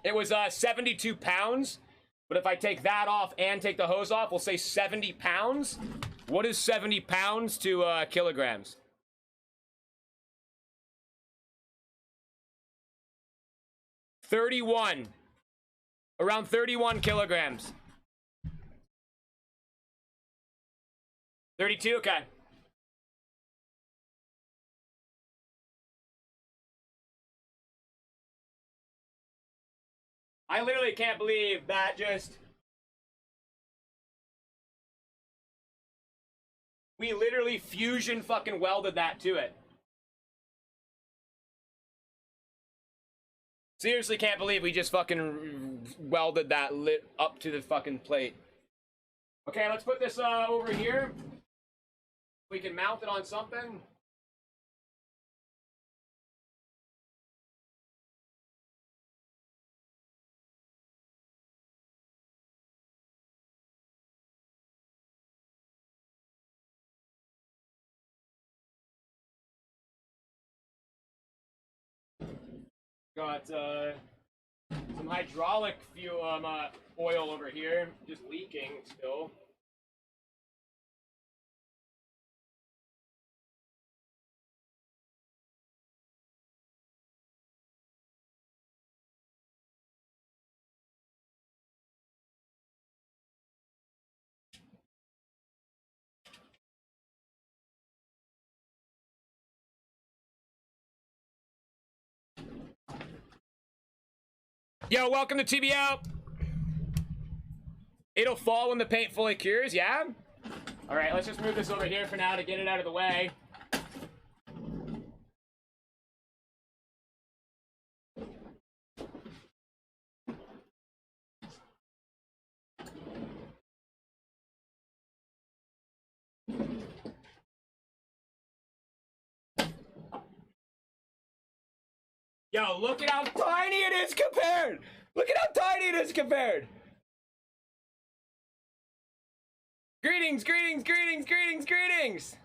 It was 72 pounds, but if I take that off and take the hose off, we'll say 70 pounds. What is 70 pounds to kilograms? Around 31 kilograms. 32, okay. I literally can't believe that just... We literally fusion fucking welded that to it. Seriously can't believe we just fucking welded that lit up to the fucking plate. Okay, let's put this over here. We can mount it on something. Got some hydraulic fuel oil over here, just leaking still. Yo, welcome to TBL. It'll fall when the paint fully cures, yeah? All right, let's just move this over here for now to get it out of the way. Yo, look at how tiny it is compared! Look at how tiny it is compared! Greetings, greetings, greetings, greetings, greetings!